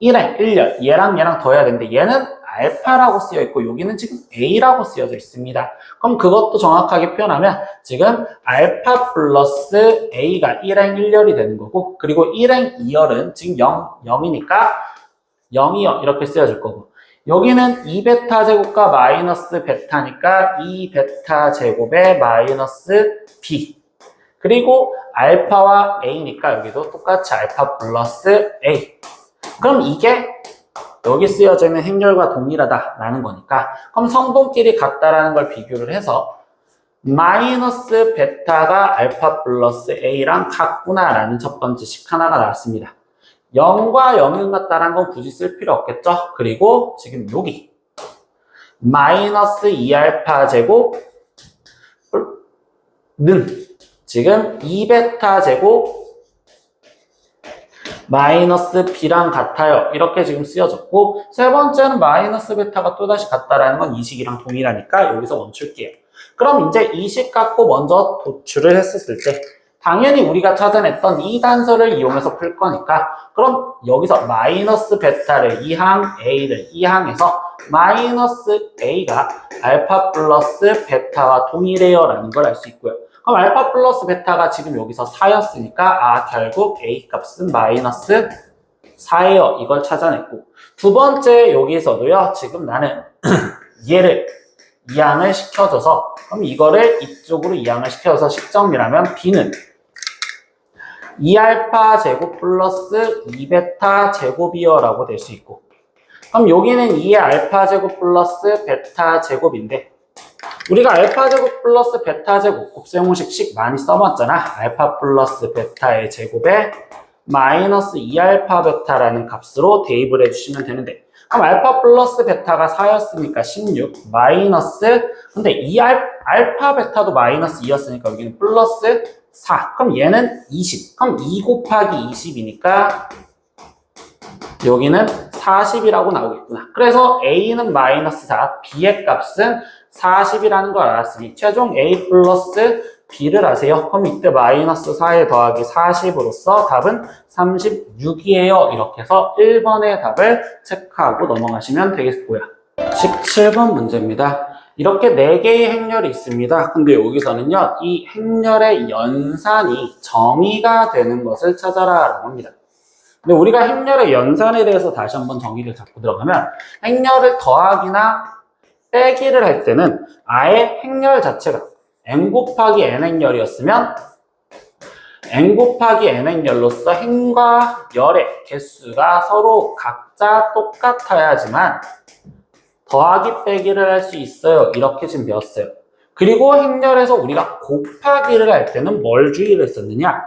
A: 1행 1열 얘랑 더해야 되는데 얘는 알파라고 쓰여 있고 여기는 지금 A라고 쓰여져 있습니다. 그럼 그것도 정확하게 표현하면 지금 알파 플러스 A가 1행 1열이 되는 거고 그리고 1행 2열은 지금 0이니까 0이요 이렇게 쓰여질 거고 여기는 2베타 제곱과 마이너스 베타니까 2베타 제곱에 마이너스 B 그리고 알파와 A니까 여기도 똑같이 알파 플러스 A 그럼 이게 여기 쓰여져 있는 행렬과 동일하다라는 거니까 그럼 성분끼리 같다라는 걸 비교를 해서 마이너스 베타가 알파 플러스 A랑 같구나라는 첫 번째 식 하나가 나왔습니다. 0과 0은 같다라는 건 굳이 쓸 필요 없겠죠? 그리고 지금 여기 마이너스 2알파 제곱는 지금 2베타 제곱 마이너스 b랑 같아요. 이렇게 지금 쓰여졌고, 세 번째는 마이너스 베타가 또다시 같다라는 건 이 식이랑 동일하니까 여기서 멈출게요. 그럼 이제 이 식 갖고 먼저 도출을 했었을 때 당연히 우리가 찾아냈던 이 단서를 이용해서 풀 거니까, 그럼 여기서 마이너스 베타를 2항, a를 2항에서 마이너스 a가 알파 플러스 베타와 동일해요 라는 걸 알 수 있고요. 그럼 알파 플러스 베타가 지금 여기서 4였으니까 결국 a 값은 마이너스 4예요. 이걸 찾아냈고, 두 번째 여기서도요. 지금 나는 얘를 이항을 시켜줘서, 그럼 이거를 이쪽으로 이항을 시켜줘서 식정리라면 b는 2알파 제곱 플러스 2베타 제곱이요 라고 될 수 있고, 그럼 여기는 2의 알파 제곱 플러스 베타 제곱인데, 우리가 알파 제곱 플러스 베타 제곱 곱셈공식 많이 써봤잖아. 알파 플러스 베타의 제곱에 마이너스 2알파 베타라는 값으로 대입을 해주시면 되는데, 그럼 알파 플러스 베타가 4였으니까 16 마이너스, 근데 알파 베타도 마이너스 2였으니까 여기는 플러스 4. 그럼 얘는 20. 그럼 2 곱하기 20이니까 여기는 40이라고 나오겠구나. 그래서 a는 마이너스 4, b의 값은 40이라는 걸 알았으니 최종 a 플러스 b를 아세요? 그럼 이때 마이너스 4에 더하기 40으로써 답은 36이에요. 이렇게 해서 1번의 답을 체크하고 넘어가시면 되겠고요. 17번 문제입니다. 이렇게 4개의 행렬이 있습니다. 근데 여기서는요, 이 행렬의 연산이 정의가 되는 것을 찾아라 라고 합니다. 근데 우리가 행렬의 연산에 대해서 다시 한번 정의를 잡고 들어가면, 행렬을 더하기나 빼기를 할 때는 아예 행렬 자체가 n 곱하기 n 행렬이었으면 n 곱하기 n 행렬로서 행과 열의 개수가 서로 각자 똑같아야지만 더하기 빼기를 할 수 있어요. 이렇게 지금 배웠어요. 그리고 행렬에서 우리가 곱하기를 할 때는 뭘 주의를 했었느냐?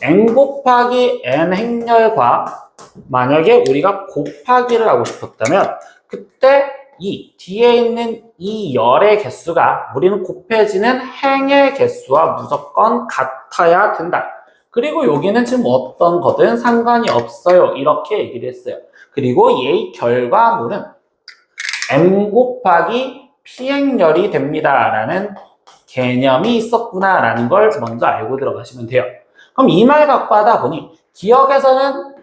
A: n 곱하기 n 행렬과 만약에 우리가 곱하기를 하고 싶었다면 그때 이 뒤에 있는 이 열의 개수가 우리는 곱해지는 행의 개수와 무조건 같아야 된다. 그리고 여기는 지금 어떤 거든 상관이 없어요. 이렇게 얘기를 했어요. 그리고 얘의 결과물은 m 곱하기 p행렬이 됩니다 라는 개념이 있었구나 라는 걸 먼저 알고 들어가시면 돼요. 그럼 이 말 갖고 하다 보니 기억에서는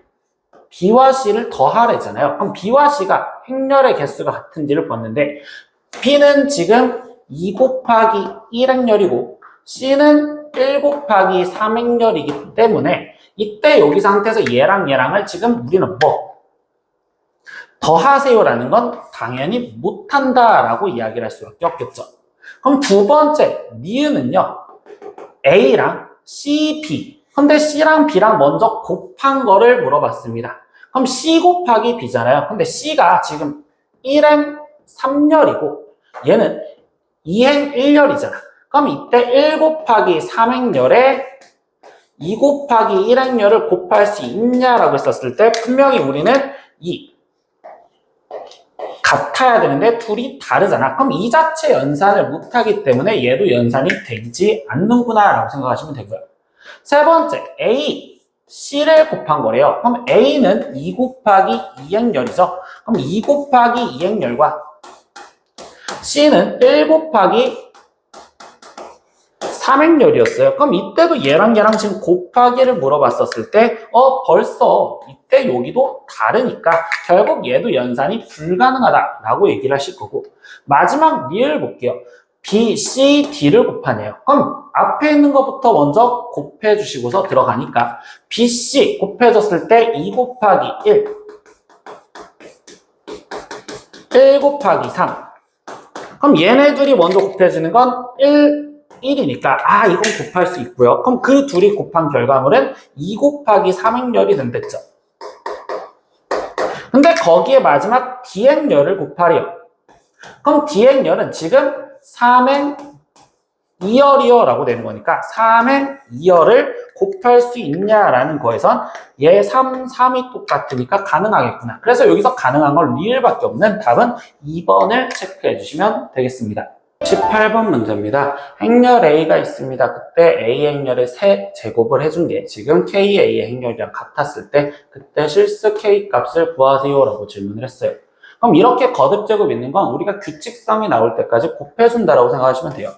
A: b와 c를 더하래잖아요. 그럼 b와 c가 행렬의 개수가 같은지를 봤는데, b는 지금 2 곱하기 1행렬이고 c는 1 곱하기 3행렬이기 때문에 이때 여기 상태에서 얘랑 얘랑을 지금 우리는 더하세요라는 건 당연히 못한다라고 이야기를 할 수밖에 없겠죠. 그럼 두 번째 니은은요, a랑 c, b. 근데 c랑 b랑 먼저 곱한 거를 물어봤습니다. 그럼 c 곱하기 b잖아요. 근데 c가 지금 1행 3열이고 얘는 2행 1열이잖아. 그럼 이때 1 곱하기 3행열에 2 곱하기 1행열을 곱할 수 있냐라고 했었을 때 분명히 우리는 같아야 되는데 둘이 다르잖아. 그럼 이 자체 연산을 못하기 때문에 얘도 연산이 되지 않는구나 라고 생각하시면 되고요. 세 번째, A, C를 곱한 거래요. 그럼 A는 2 곱하기 2행열이죠. 그럼 2 곱하기 2행열과 C는 1 곱하기 3행열이었어요. 그럼 이때도 얘랑 얘랑 지금 곱하기를 물어봤었을 때 벌써 이때 여기도 다르니까 결국 얘도 연산이 불가능하다라고 얘기를 하실 거고, 마지막 니을 볼게요. B, C, D를 곱하네요. 그럼 앞에 있는 것부터 먼저 곱해 주시고서 들어가니까 B, C 곱해졌을 때 2 곱하기 1 곱하기 3. 그럼 얘네 둘이 먼저 곱해지는 건 1이니까 이건 곱할 수 있고요. 그럼 그 둘이 곱한 결과물은 2 곱하기 3행열이 된댔죠. 근데 거기에 마지막 D행열을 곱하래요. 그럼 D행열은 지금 3행 2열이요 라고 되는 거니까 3행 2열을 곱할 수 있냐라는 거에선 얘 3이 똑같으니까 가능하겠구나. 그래서 여기서 가능한 건 리을밖에 없는 답은 2번을 체크해 주시면 되겠습니다. 18번 문제입니다. 행렬 A가 있습니다. 그때 A 행렬의 세 제곱을 해준 게 지금 KA의 행렬이랑 같았을 때 그때 실수 K 값을 구하세요 라고 질문을 했어요. 그럼 이렇게 거듭 제곱 있는 건 우리가 규칙성이 나올 때까지 곱해준다라고 생각하시면 돼요.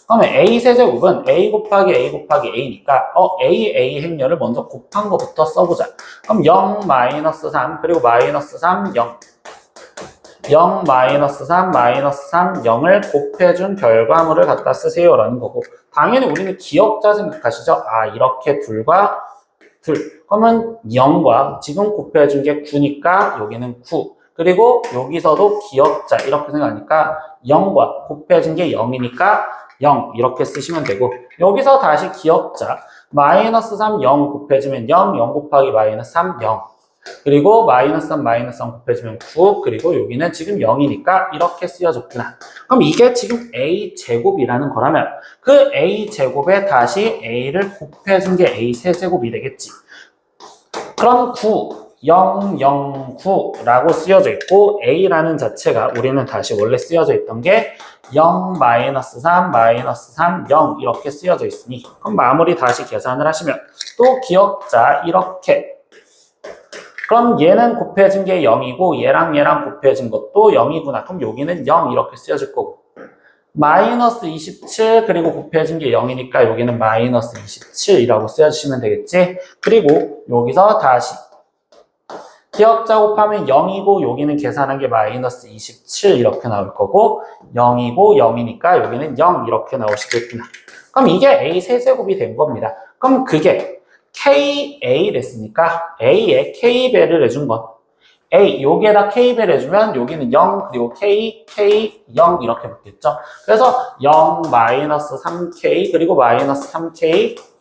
A: 그러면 A 세제곱은 A 곱하기 A 곱하기 A니까 A 행렬을 먼저 곱한 것부터 써보자. 그럼 0 마이너스 3 그리고 마이너스 3 0 0 마이너스 3 마이너스 3 0을 곱해준 결과물을 갖다 쓰세요 라는 거고, 당연히 우리는 기억자 생각하시죠? 아 이렇게 둘과 둘 그러면 0과 지금 곱해준 게 9니까 여기는 9 그리고 여기서도 기억자 이렇게 생각하니까 0과 곱해진 게 0이니까 0 이렇게 쓰시면 되고, 여기서 다시 기억자 마이너스 3 0 곱해지면 0 0 곱하기 마이너스 3 0 그리고 마이너스 3 마이너스 3 곱해지면 9 그리고 여기는 지금 0이니까 이렇게 쓰여졌구나. 그럼 이게 지금 A 제곱이라는 거라면 그 A 제곱에 다시 A를 곱해준 게 A 세제곱이 되겠지. 그럼 9 0 0 9라고 쓰여져 있고 A라는 자체가 우리는 다시 원래 쓰여져 있던 게 0 마이너스 3 마이너스 3 0 이렇게 쓰여져 있으니, 그럼 마무리 다시 계산을 하시면 또 기억자 이렇게, 그럼 얘는 곱해진 게 0이고 얘랑 곱해진 것도 0이구나. 그럼 여기는 0 이렇게 쓰여질 거고, 마이너스 27 그리고 곱해진 게 0이니까 여기는 마이너스 27이라고 쓰여주시면 되겠지. 그리고 여기서 다시 기억자 곱하면 0이고 여기는 계산한 게 마이너스 27 이렇게 나올 거고 0이고 0이니까 여기는 0 이렇게 나오시겠구나. 그럼 이게 A 세제곱이 된 겁니다. 그럼 그게 KA랬으니까 A에 K배를 해준 건 A, 여기에다 K배를 해주면 여기는 0 그리고 K, 0 이렇게 붙겠죠. 그래서 0 마이너스 3K 그리고 마이너스 3K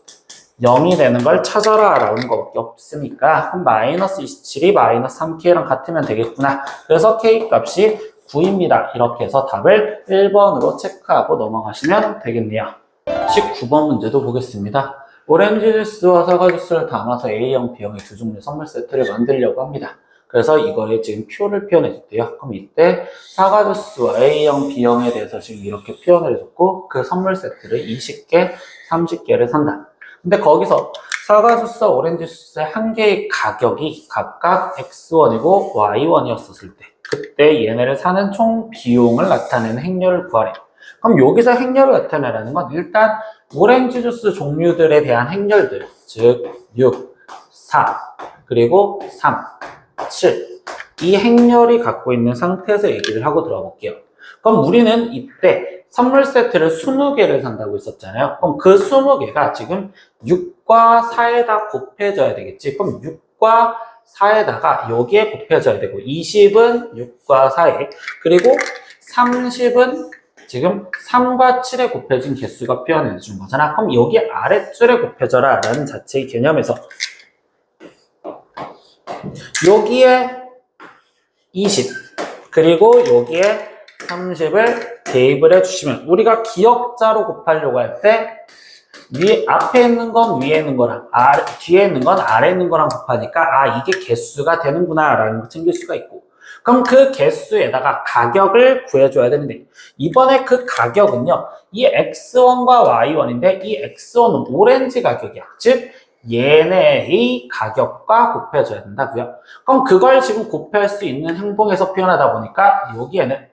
A: 0이 되는 걸 찾아라 라는 것밖에 없으니까 그럼 마이너스 27이 마이너스 3K랑 같으면 되겠구나. 그래서 K 값이 9입니다. 이렇게 해서 답을 1번으로 체크하고 넘어가시면 되겠네요. 19번 문제도 보겠습니다. 오렌지 주스와 사과 주스를 담아서 A형, B형의 두 종류의 선물 세트를 만들려고 합니다. 그래서 이거에 지금 표를 표현해줬대요. 그럼 이때 사과 주스와 A형, B형에 대해서 지금 이렇게 표현을 해줬고 그 선물 세트를 20개, 30개를 산다. 근데 거기서 사과 주스와 오렌지 주스의 한 개의 가격이 각각 X1이고 Y1이었을 때 그때 얘네를 사는 총 비용을 나타내는 행렬을 구하래. 그럼 여기서 행렬을 나타내라는 건 일단 오렌지 주스 종류들에 대한 행렬들, 즉 6, 4, 그리고 3, 7. 이 행렬이 갖고 있는 상태에서 얘기를 하고 들어가 볼게요. 그럼 우리는 이때 선물 세트를 20개를 산다고 했었잖아요. 그럼 그 20개가 지금 6과 4에다 곱해져야 되겠지. 그럼 6과 4에다가 여기에 곱해져야 되고 20은 6과 4에 그리고 30은 지금 3과 7에 곱해진 개수가 표현해 준 거잖아. 그럼 여기 아랫줄에 곱해져라 라는 자체의 개념에서 여기에 20 그리고 여기에 30을 대입을 해주시면 우리가 기억자로 곱하려고 할 때 앞에 있는 건 위에 있는 거랑 뒤에 있는 건 아래에 있는 거랑 곱하니까 이게 개수가 되는구나 라는 걸 챙길 수가 있고, 그럼 그 개수에다가 가격을 구해줘야 되는데 이번에 그 가격은요 이 X1과 Y1인데 이 X1은 오렌지 가격이야. 즉 얘네의 가격과 곱해줘야 된다고요. 그럼 그걸 지금 곱할 수 있는 행봉에서 표현하다 보니까 여기에는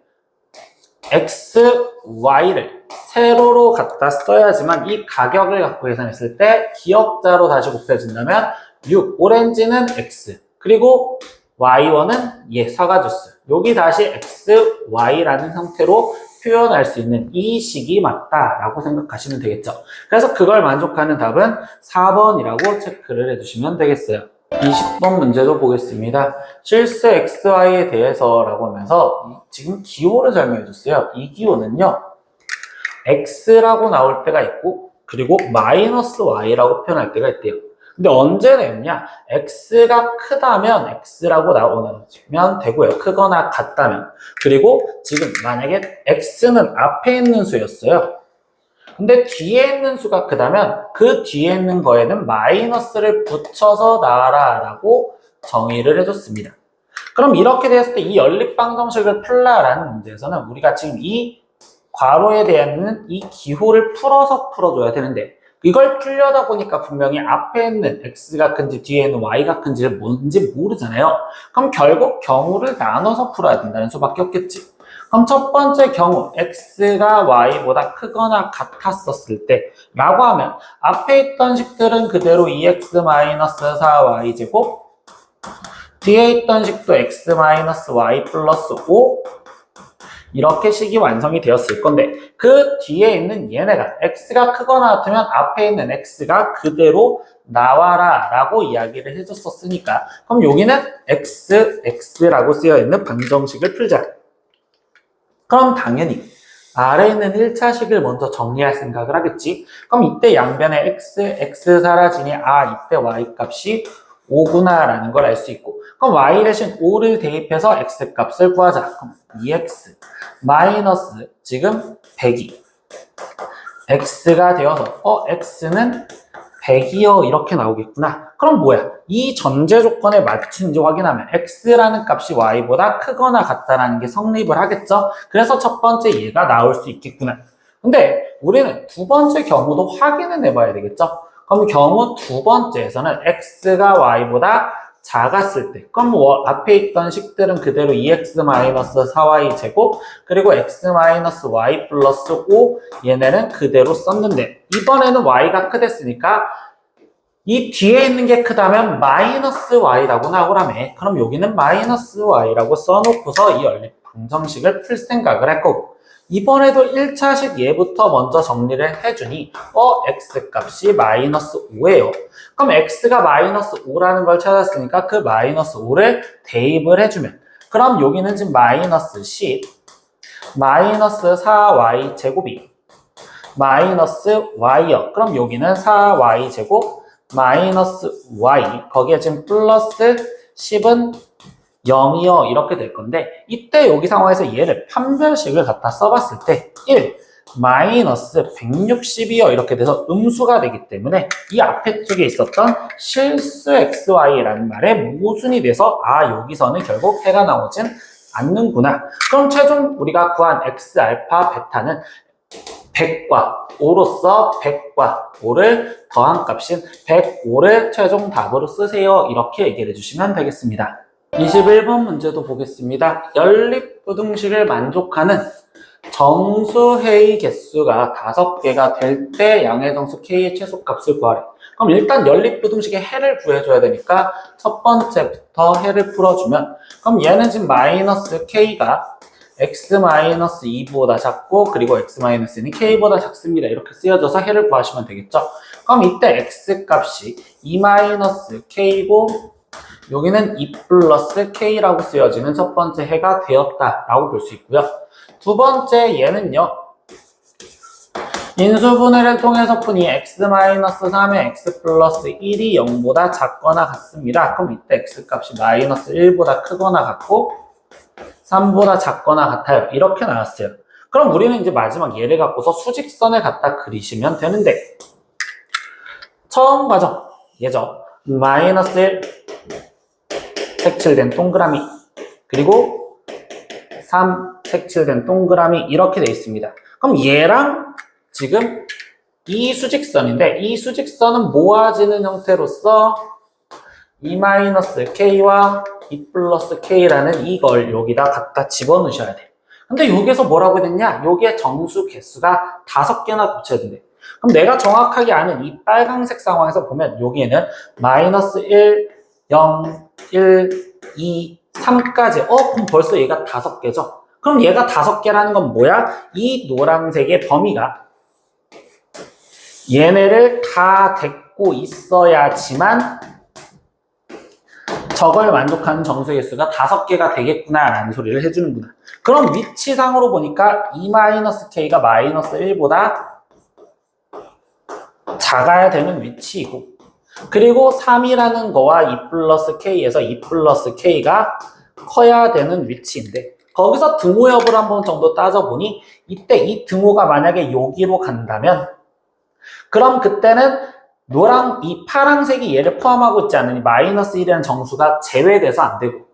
A: X, Y를 세로로 갖다 써야지만 이 가격을 갖고 계산했을 때 기억자로 다시 곱해준다면 6, 오렌지는 X, 그리고 Y1은 사과 주스. 여기 다시 X, Y라는 상태로 표현할 수 있는 이 식이 맞다라고 생각하시면 되겠죠. 그래서 그걸 만족하는 답은 4번이라고 체크를 해주시면 되겠어요. 20번 문제도 보겠습니다. 실수 XY에 대해서라고 하면서 지금 기호를 설명해 줬어요. 이 기호는요 X라고 나올 때가 있고 그리고 마이너스 Y라고 표현할 때가 있대요. 근데 언제 되느냐? X가 크다면 X라고 나오면 되고요. 크거나 같다면. 그리고 지금 만약에 X는 앞에 있는 수였어요. 근데 뒤에 있는 수가 크다면 그 뒤에 있는 거에는 마이너스를 붙여서 나와라 라고 정의를 해줬습니다. 그럼 이렇게 됐을 때 이 연립방정식을 풀라라는 문제에서는 우리가 지금 이 괄호에 대한 이 기호를 풀어서 풀어줘야 되는데 이걸 풀려다 보니까 분명히 앞에 있는 x가 큰지 뒤에 있는 y가 큰지를 뭔지 모르잖아요. 그럼 결국 경우를 나눠서 풀어야 된다는 수밖에 없겠지. 그럼 첫 번째 경우 x가 y보다 크거나 같았었을 때 라고 하면 앞에 있던 식들은 그대로 2x-4y 제곱, 뒤에 있던 식도 x-y 플러스 5 이렇게 식이 완성이 되었을 건데 그 뒤에 있는 얘네가 x가 크거나 같으면 앞에 있는 x가 그대로 나와라 라고 이야기를 해줬었으니까 그럼 여기는 x라고 쓰여있는 방정식을 풀자. 그럼 당연히 아래에 있는 1차식을 먼저 정리할 생각을 하겠지. 그럼 이때 양변에 x 사라지니 이때 y 값이 5구나 라는 걸 알 수 있고 그럼 y 대신 5를 대입해서 x 값을 구하자. 그럼 2x 마이너스 지금 100이 x가 되어서 x는 100이요 이렇게 나오겠구나. 그럼 뭐야? 이 전제 조건에 맞춘지 확인하면 x라는 값이 y보다 크거나 같다라는 게 성립을 하겠죠? 그래서 첫 번째 얘가 나올 수 있겠구나. 근데 우리는 두 번째 경우도 확인을 해봐야 되겠죠? 그럼 경우 두 번째에서는 x가 y보다 작았을 때 그럼 앞에 있던 식들은 그대로 2x-4y 제곱 그리고 x-y 플러스 5 얘네는 그대로 썼는데 이번에는 y가 크댔으니까 이 뒤에 있는 게 크다면 마이너스 y라고 나오라며. 그럼 여기는 마이너스 y라고 써놓고서 이 연립 방정식을 풀 생각을 할 거고 이번에도 1차식 얘부터 먼저 정리를 해주니 x 값이 마이너스 5예요. 그럼 x가 마이너스 5라는 걸 찾았으니까 그 마이너스 5를 대입을 해주면 그럼 여기는 지금 마이너스 10 마이너스 4y 제곱이 마이너스 y요. 그럼 여기는 4y 제곱 마이너스 y 거기에 지금 플러스 10은 0이요 이렇게 될 건데 이때 여기 상황에서 얘를 판별식을 갖다 써봤을 때 1 마이너스 160이요 이렇게 돼서 음수가 되기 때문에 이 앞에 쪽에 있었던 실수 xy라는 말에 모순이 돼서 여기서는 결국 해가 나오진 않는구나. 그럼 최종 우리가 구한 x 알파 베타는 100과 5로서 100과 5를 더한 값인 105를 최종 답으로 쓰세요 이렇게 얘기를 해주시면 되겠습니다. 21번 문제도 보겠습니다. 연립부등식을 만족하는 정수해의 개수가 5개가 될 때 양의 정수 k의 최소값을 구하래. 그럼 일단 연립부등식의 해를 구해줘야 되니까 첫 번째부터 해를 풀어주면 그럼 얘는 지금 마이너스 k가 x-2보다 작고 그리고 x-는 k보다 작습니다. 이렇게 쓰여져서 해를 구하시면 되겠죠. 그럼 이때 x 값이 2-k고 여기는 2 플러스 k라고 쓰여지는 첫 번째 해가 되었다라고 볼 수 있고요. 두 번째 얘는요. 인수분해를 통해서 푼이 x-3의 x 플러스 1이 0보다 작거나 같습니다. 그럼 이때 x값이 마이너스 1보다 크거나 같고 3보다 작거나 같아요. 이렇게 나왔어요. 그럼 우리는 이제 마지막 얘를 갖고서 수직선을 갖다 그리시면 되는데 처음 과정 얘죠. 마이너스 1 색칠된 동그라미 그리고 3 색칠된 동그라미 이렇게 돼 있습니다. 그럼 얘랑 지금 이 수직선인데 이 수직선은 모아지는 형태로서 2-k와 2 플러스 k라는 이걸 여기다 갖다 집어넣으셔야 돼. 근데 여기에서 뭐라고 됐냐? 여기에 정수 개수가 5개나 곱쳐야 된대. 그럼 내가 정확하게 아는 이 빨강색 상황에서 보면 여기에는 마이너스 1, 0, 1, 2, 3까지 그럼 벌써 얘가 5개죠? 그럼 얘가 5개라는 건 뭐야? 이 노란색의 범위가 얘네를 다 댔고 있어야지만 저걸 만족하는 정수 개수가 5개가 되겠구나 라는 소리를 해주는구나. 그럼 위치상으로 보니까 2-k가 마이너스 1보다 작아야 되는 위치이고 그리고 3이라는 거와 2 플러스 k에서 2 플러스 k가 커야 되는 위치인데 거기서 등호 여부를 한번 정도 따져보니 이때 이 등호가 만약에 여기로 간다면 그럼 그때는 이 파란색이 얘를 포함하고 있지 않으니 마이너스 1이라는 정수가 제외돼서 안 되고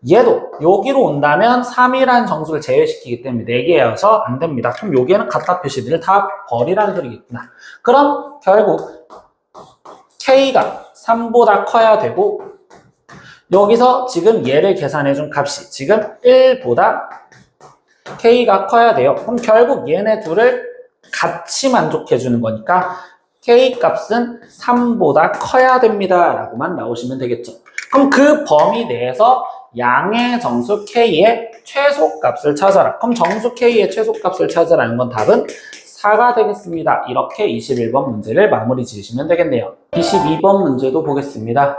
A: 얘도 여기로 온다면 3이라는 정수를 제외시키기 때문에 4개여서 안 됩니다. 그럼 여기에는 갖다 표시들을 다 버리라는 소리겠구나. 그럼 결국 K가 3보다 커야 되고 여기서 지금 얘를 계산해준 값이 지금 1보다 K가 커야 돼요. 그럼 결국 얘네 둘을 같이 만족해주는 거니까 K 값은 3보다 커야 됩니다. 라고만 나오시면 되겠죠. 그럼 그 범위 내에서 양의 정수 K의 최소값을 찾아라. 그럼 정수 K의 최소값을 찾아라는 건 답은 4가 되겠습니다. 이렇게 21번 문제를 마무리 지으시면 되겠네요. 22번 문제도 보겠습니다.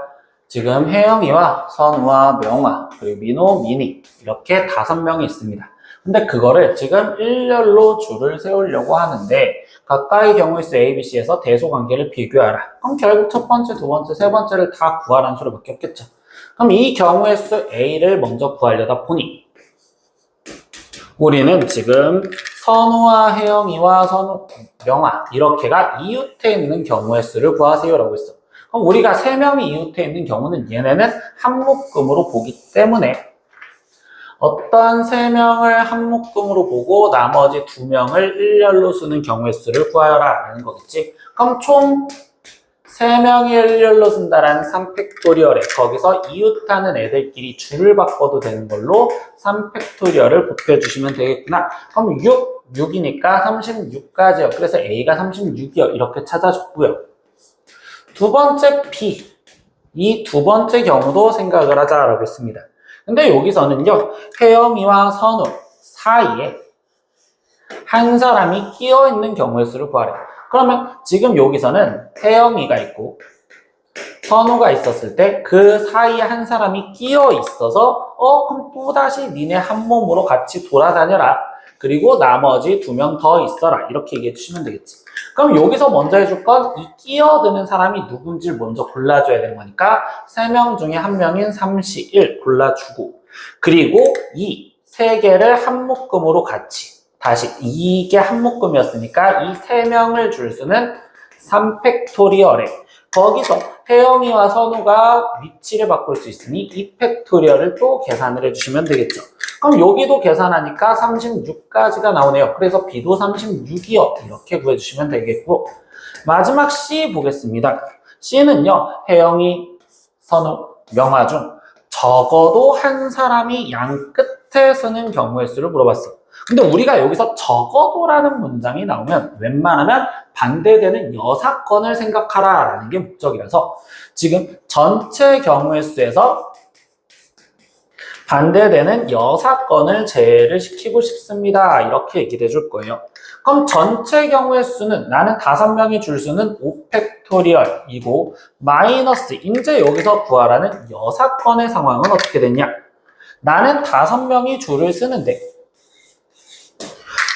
A: 지금 혜영이와 선우와 명화, 그리고 민호, 민희 이렇게 5명이 있습니다. 근데 그거를 지금 일렬로 줄을 세우려고 하는데 각각의 경우의 수 A, B, C에서 대소관계를 비교하라. 그럼 결국 첫 번째, 두 번째, 세 번째를 다 구하라는 수로밖에 없겠죠. 그럼 이 경우의 수 A를 먼저 구하려다 보니 우리는 지금 선우와 혜영이와 명화 이렇게가 이웃에 있는 경우의 수를 구하세요라고 했어. 그럼 우리가 3명이 이웃에 있는 경우는 얘네는 한 묶음으로 보기 때문에 어떤 3명을 한 묶음으로 보고 나머지 2명을 일렬로 쓰는 경우의 수를 구하라 라는 거겠지. 그럼 총 3명이 일렬로 쓴다라는 3팩토리얼에 거기서 이웃하는 애들끼리 줄을 바꿔도 되는 걸로 3팩토리얼을 곱해주시면 되겠구나. 그럼 6이니까 36까지요. 그래서 A가 36이요. 이렇게 찾아줬고요. 두 번째 B, 이 두 번째 경우도 생각을 하자라고 했습니다. 근데 여기서는요, 혜영이와 선우 사이에 한 사람이 끼어 있는 경우의 수를 구하래. 그러면 지금 여기서는 혜영이가 있고 선우가 있었을 때 그 사이에 한 사람이 끼어 있어서 그럼 또다시 니네 한 몸으로 같이 돌아다녀라. 그리고 나머지 2명 더 있어라. 이렇게 얘기해 주시면 되겠지. 그럼 여기서 먼저 해줄 건 이 끼어드는 사람이 누군지 먼저 골라줘야 되는 거니까 3명 중에 1명인 3시1 골라주고 그리고 이 3개를 한 묶음으로 같이 다시 이게 한 묶음이었으니까 이 3명을 줄 수는 3팩토리얼에 거기서 혜영이와 선우가 위치를 바꿀 수 있으니 2팩토리얼을 또 계산을 해주시면 되겠죠. 그럼 여기도 계산하니까 36까지가 나오네요. 그래서 B도 36이요. 이렇게 구해주시면 되겠고 마지막 C 보겠습니다. C는요. 혜영이, 선우, 명화 중 적어도 한 사람이 양 끝에 서는 경우의 수를 물어봤어. 근데 우리가 여기서 적어도라는 문장이 나오면 웬만하면 반대되는 여사건을 생각하라 라는 게 목적이라서 지금 전체 경우의 수에서 반대되는 여사건을 제외를 시키고 싶습니다. 이렇게 얘기를 해줄 거예요. 그럼 전체 경우의 수는 나는 5명이 줄 수는 5팩토리얼이고 마이너스 이제 여기서 구하라는 여사건의 상황은 어떻게 됐냐? 나는 5명이 줄을 쓰는데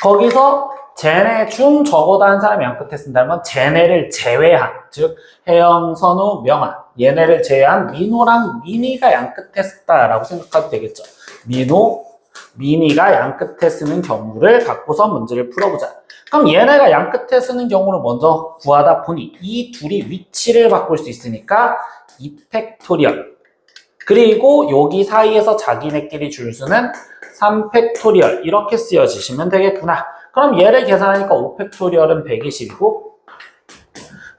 A: 거기서 쟤네 중 적어도 한 사람이 양 끝에 쓴다면 쟤네를 제외한 즉 혜영, 선우, 명화 얘네를 제외한 민호랑 민희가 양 끝에 썼다라고 생각하도 되겠죠. 민호, 민희가 양 끝에 쓰는 경우를 갖고서 문제를 풀어보자. 그럼 얘네가 양 끝에 쓰는 경우를 먼저 구하다 보니 이 둘이 위치를 바꿀 수 있으니까 2팩토리얼 그리고 여기 사이에서 자기네끼리 줄 수는 3팩토리얼 이렇게 쓰여지시면 되겠구나. 그럼 얘를 계산하니까 5팩토리얼은 120이고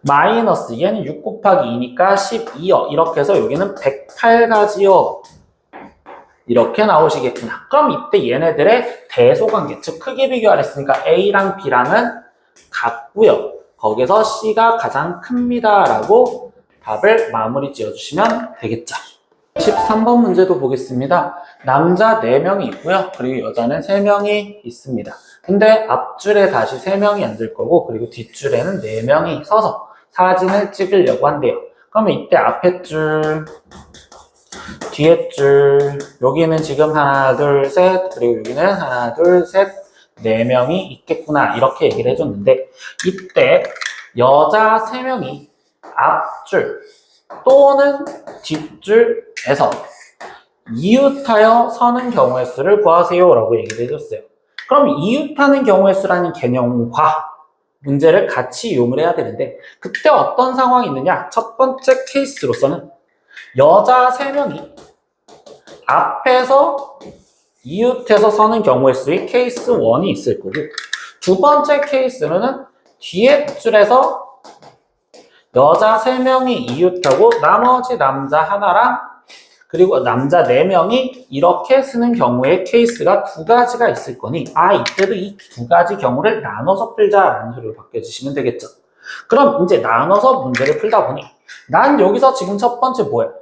A: 마이너스 얘는 6 곱하기 2니까 12요. 이렇게 해서 여기는 108가지요. 이렇게 나오시겠구나. 그럼 이때 얘네들의 대소관계, 즉 크기 비교를 했으니까 A랑 B랑은 같고요. 거기서 C가 가장 큽니다. 라고 답을 마무리 지어주시면 되겠죠. 13번 문제도 보겠습니다. 남자 4명이 있고요. 그리고 여자는 3명이 있습니다. 근데 앞줄에 다시 3명이 앉을 거고 그리고 뒷줄에는 4명이 서서 사진을 찍으려고 한대요. 그러면 이때 앞에 줄, 뒤에 줄, 여기는 지금 하나, 둘, 셋, 그리고 여기는 하나, 둘, 셋, 4명이 있겠구나. 이렇게 얘기를 해줬는데 이때 여자 3명이 앞줄 또는 뒷줄에서 이웃하여 서는 경우의 수를 구하세요 라고 얘기를 해줬어요. 그럼 이웃하는 경우의 수라는 개념과 문제를 같이 이용을 해야 되는데 그때 어떤 상황이 있느냐? 첫 번째 케이스로서는 여자 3명이 앞에서 이웃해서 서는 경우의 수이 케이스 1이 있을 거고, 두 번째 케이스는 뒤에 줄에서 여자 3명이 이웃하고 나머지 남자 하나랑 그리고 남자 4명이 이렇게 쓰는 경우의 케이스가 두 가지가 있을 거니 이때도 이 두 가지 경우를 나눠서 풀자라는 소리로 바꿔주시면 되겠죠. 그럼 이제 나눠서 문제를 풀다 보니 난 여기서 지금 첫 번째 뭐예요?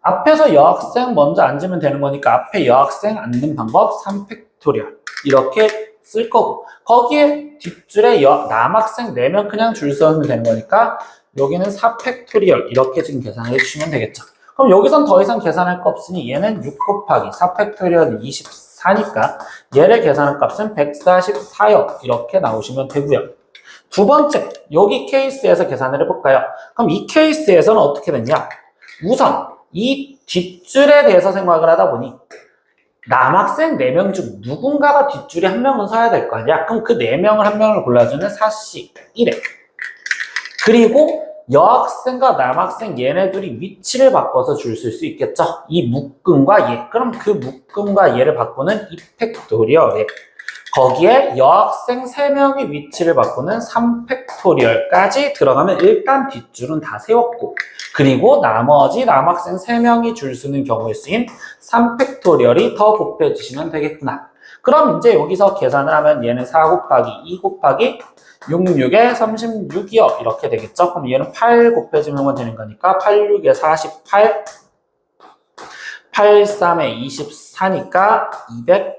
A: 앞에서 여학생 먼저 앉으면 되는 거니까 앞에 여학생 앉는 방법 3팩토리얼 이렇게 쓸 거고, 거기에 뒷줄에 남학생 4명 그냥 줄 서면 되는 거니까 여기는 4팩토리얼 이렇게 지금 계산을 해주시면 되겠죠. 그럼 여기선 더 이상 계산할 거 없으니 얘는 6 곱하기 4팩토리얼 24니까 얘를 계산할 값은 144요 이렇게 나오시면 되고요. 두 번째, 여기 케이스에서 계산을 해볼까요? 그럼 이 케이스에서는 어떻게 됐냐? 우선 이 뒷줄에 대해서 생각을 하다 보니 남학생 4명 중 누군가가 뒷줄에 한 명은 서야 될 거 아니야? 그럼 그 4명을 한 명을 골라주는 4씩 1회. 그리고 여학생과 남학생 얘네 둘이 위치를 바꿔서 줄 쓸 수 있겠죠? 이 묶음과 얘. 그럼 그 묶음과 얘를 바꾸는 2팩토리얼에 거기에 여학생 3명의 위치를 바꾸는 3팩토리얼까지 들어가면 일단 뒷줄은 다 세웠고, 그리고 나머지 남학생 3명이 줄 쓰는 경우의 수인 3팩토리얼이 더 곱해주시면 되겠구나. 그럼 이제 여기서 계산을 하면 얘는 4 곱하기 2 곱하기 66에 36이요 이렇게 되겠죠. 그럼 얘는 8 곱해주면 되는 거니까 8, 6에 48, 8, 3에 24니까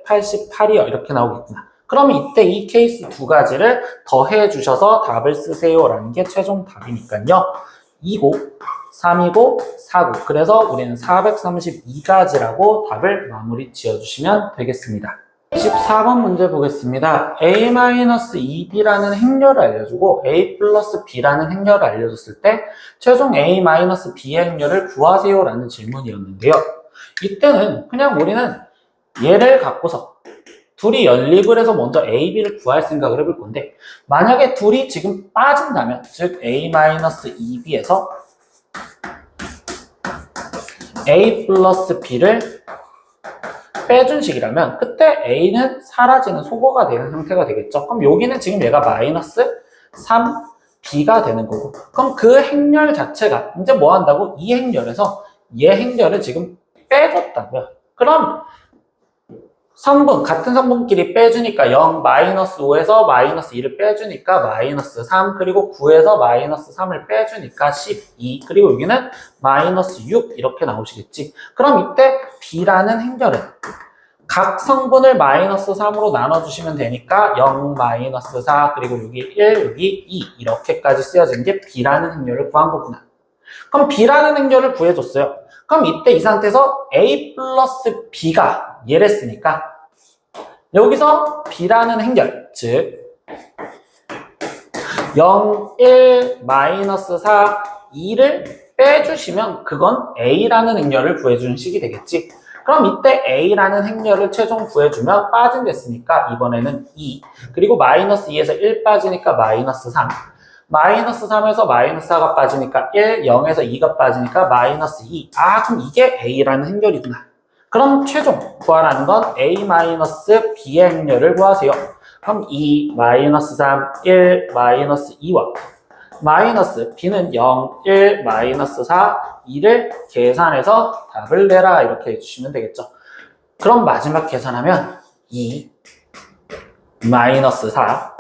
A: 288이요 이렇게 나오겠구나. 그럼 이때 이 케이스 두 가지를 더해 주셔서 답을 쓰세요 라는 게 최종 답이니까요. 2고 3이고 4고, 그래서 우리는 432가지라고 답을 마무리 지어주시면 되겠습니다. 24번 문제 보겠습니다. A-2B라는 행렬을 알려주고 A 플러스 B라는 행렬을 알려줬을 때 최종 A-B의 행렬을 구하세요 라는 질문이었는데요. 이때는 그냥 우리는 얘를 갖고서 둘이 연립을 해서 먼저 A, B를 구할 생각을 해볼 건데, 만약에 둘이 지금 빠진다면, 즉 A-2B에서 A 플러스 B를 빼준 식이라면 그때 A는 사라지는 소거가 되는 형태가 되겠죠. 그럼 여기는 지금 얘가 마이너스 3B가 되는 거고, 그럼 그 행렬 자체가 이제 뭐 한다고? 이 행렬에서 얘 행렬을 지금 빼줬다고요. 그럼 성분, 같은 성분끼리 빼주니까 0, 마이너스 5에서 마이너스 2를 빼주니까 마이너스 3, 그리고 9에서 마이너스 3을 빼주니까 12, 그리고 여기는 마이너스 6 이렇게 나오시겠지. 그럼 이때 B라는 행렬은 각 성분을 마이너스 3으로 나눠주시면 되니까 0, 마이너스 4, 그리고 여기 1, 여기 2 이렇게까지 쓰여진 게 B라는 행렬을 구한 거구나. 그럼 B라는 행렬을 구해줬어요. 그럼 이때 이 상태에서 A 플러스 B가 얘랬으니까 여기서 B라는 행렬, 즉 0, 1, 마이너스 4, 2를 빼주시면 그건 A라는 행렬을 구해주는 식이 되겠지. 그럼 이때 A라는 행렬을 최종 구해주면 빠진 됐으니까 이번에는 2, 그리고 마이너스 2에서 1 빠지니까 마이너스 3, 마이너스 3에서 마이너스 4가 빠지니까 1, 0에서 2가 빠지니까 마이너스 2. 그럼 이게 A라는 행렬이구나. 그럼 최종 구하라는 건 A-B의 행렬을 구하세요. 그럼 2, 마이너스 3, 1, 마이너스 2와 마이너스 B는 0, 1, 마이너스 4, 2를 계산해서 답을 내라 이렇게 해주시면 되겠죠. 그럼 마지막 계산하면 2, 마이너스 4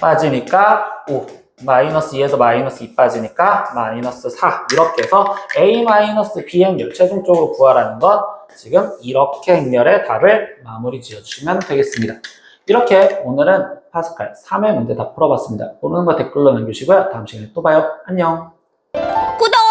A: 빠지니까 5, 마이너스 2에서 마이너스 2 빠지니까 마이너스 4 이렇게 해서 A-B 행렬 최종적으로 구하라는 건 지금 이렇게 행렬의 답을 마무리 지어주시면 되겠습니다. 이렇게 오늘은 파스칼 3회 문제 다 풀어봤습니다. 모르는 거 댓글로 남겨주시고요. 다음 시간에 또 봐요. 안녕.
B: 구독!